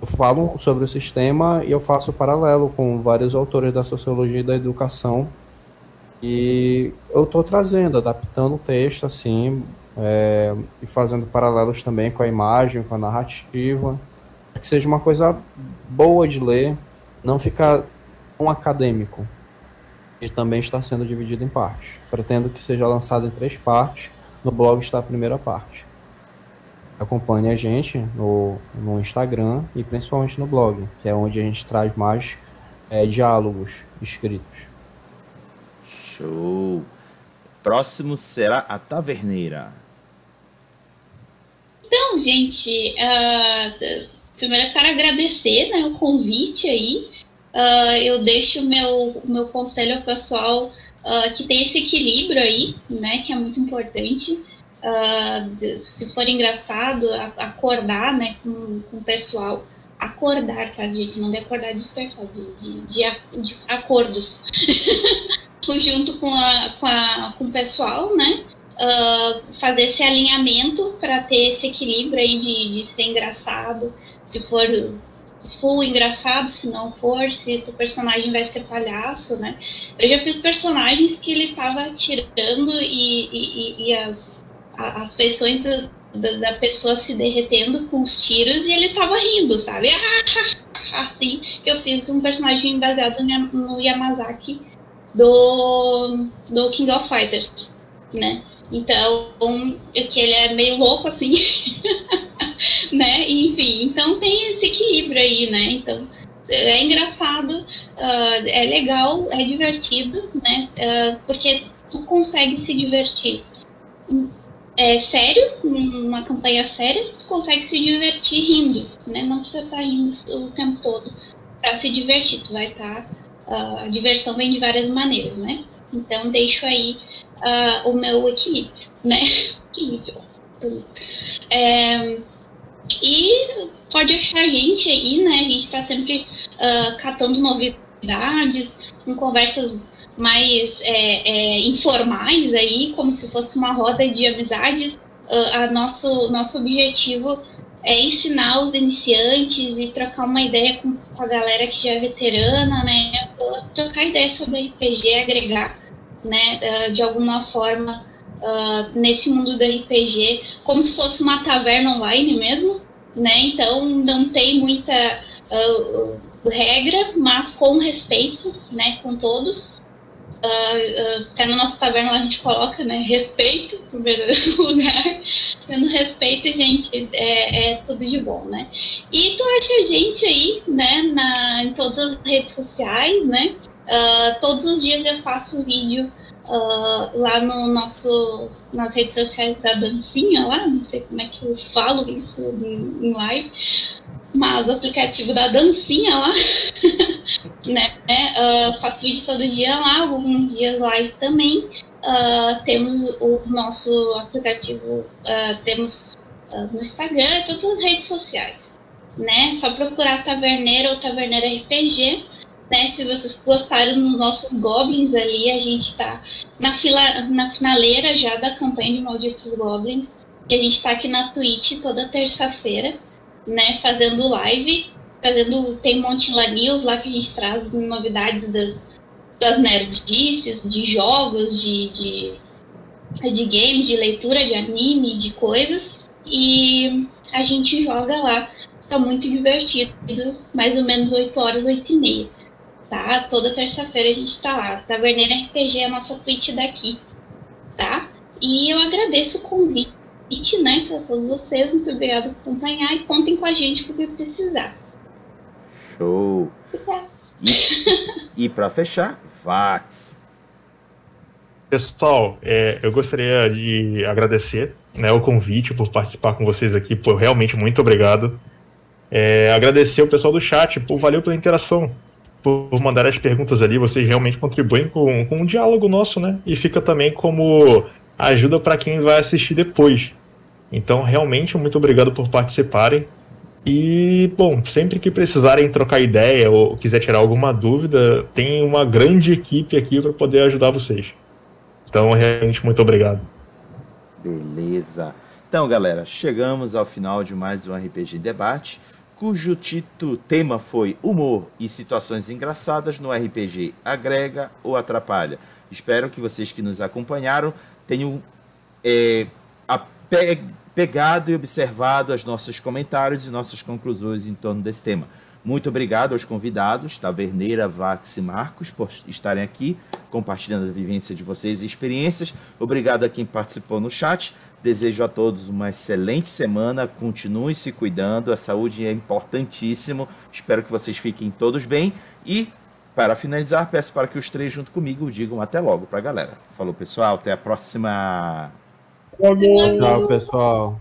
falo sobre o sistema e eu faço paralelo com vários autores da sociologia e da educação. E eu estou adaptando o texto, assim, e fazendo paralelos também com a imagem, com a narrativa, para que seja uma coisa boa de ler, não ficar tão acadêmico. E também está sendo dividido em partes. Pretendo que seja lançado em 3 partes, no blog está a primeira parte. Acompanhe a gente no Instagram e principalmente no blog, que é onde a gente traz mais diálogos escritos. Show! Próximo será a Taverneira. Então, gente, primeiro eu quero agradecer, né, o convite aí. Eu deixo o meu conselho ao pessoal que tem esse equilíbrio aí, né, que é muito importante. Se for engraçado, acordar, né, com o pessoal. Acordar, tá, gente? Não de acordar despertar, de acordos. Junto com o pessoal, né? Fazer esse alinhamento para ter esse equilíbrio aí de ser engraçado, se for full engraçado, se não for, se o personagem vai ser palhaço, né? Eu já fiz personagens que ele tava tirando e as feições da pessoa se derretendo com os tiros e ele tava rindo, sabe? Assim que eu fiz um personagem baseado no Yamazaki do King of Fighters, né? Então, que ele é meio louco, assim, né? Enfim, então tem esse equilíbrio aí, né? Então, é engraçado, é legal, é divertido, né? Porque tu consegue se divertir. É sério, numa campanha séria, tu consegue se divertir rindo, né? Não precisa estar rindo o tempo todo para se divertir, tu vai estar... a diversão vem de várias maneiras, né? Então, deixo aí o meu equilíbrio, né? Equilíbrio. E pode achar a gente aí, né? A gente tá sempre catando novidades, com conversas mais informais aí, como se fosse uma roda de amizades. Nosso objetivo é ensinar os iniciantes e trocar uma ideia com a galera que já é veterana, né? Trocar ideias sobre RPG, agregar, né? De alguma forma, nesse mundo do RPG, como se fosse uma taverna online mesmo, né? Então, não tem muita regra, mas com respeito, né? Com todos. Até na nossa taverna lá a gente coloca, né, respeito, em primeiro lugar. Tendo respeito, gente, é tudo de bom, né? E tu acha a gente aí, né, em todas as redes sociais, né? Todos os dias eu faço vídeo lá nas redes sociais da dancinha lá, não sei como é que eu falo isso em live, mas o aplicativo da dancinha lá, né? Faço vídeo todo dia lá, alguns dias live também. Temos o nosso aplicativo, temos no Instagram, todas as redes sociais, né? Só procurar Taverneira ou Taverneira RPG, né? Se vocês gostaram dos nossos goblins ali, a gente tá na finaleira já da campanha de Malditos Goblins, que a gente tá aqui na Twitch toda terça-feira, né? Fazendo live, tem Montila News lá que a gente traz novidades das nerdices, de jogos, de games, de leitura, de anime, de coisas, e a gente joga lá, tá muito divertido, mais ou menos 8 horas, 8h30, tá? Toda terça-feira a gente tá lá. Taverneira RPG é a nossa Twitch daqui, tá? E eu agradeço o convite, né, para todos vocês, muito obrigada por acompanhar e contem com a gente porque precisar. Show! E para fechar, Vax. Pessoal, eu gostaria de agradecer, né, o convite por participar com vocês aqui. Pô, realmente muito obrigado. Agradecer o pessoal do chat, pô, valeu pela interação, por mandar as perguntas ali. Vocês realmente contribuem com um diálogo nosso, né? E fica também como ajuda para quem vai assistir depois. Então, realmente, muito obrigado por participarem. E, bom, sempre que precisarem trocar ideia ou quiser tirar alguma dúvida, tem uma grande equipe aqui para poder ajudar vocês. Então, realmente, muito obrigado. Beleza. Então, galera, chegamos ao final de mais um RPG Debate, cujo tema foi humor e situações engraçadas no RPG agrega ou atrapalha. Espero que vocês que nos acompanharam tenham pegado e observado os nossos comentários e nossas conclusões em torno desse tema. Muito obrigado aos convidados, Taverneira, Vax e Marcos, por estarem aqui compartilhando a vivência de vocês e experiências. Obrigado a quem participou no chat. Desejo a todos uma excelente semana. Continuem se cuidando. A saúde é importantíssimo. Espero que vocês fiquem todos bem. E, para finalizar, peço para que os três, junto comigo, digam até logo para a galera. Falou, pessoal. Até a próxima. Tchau, pessoal.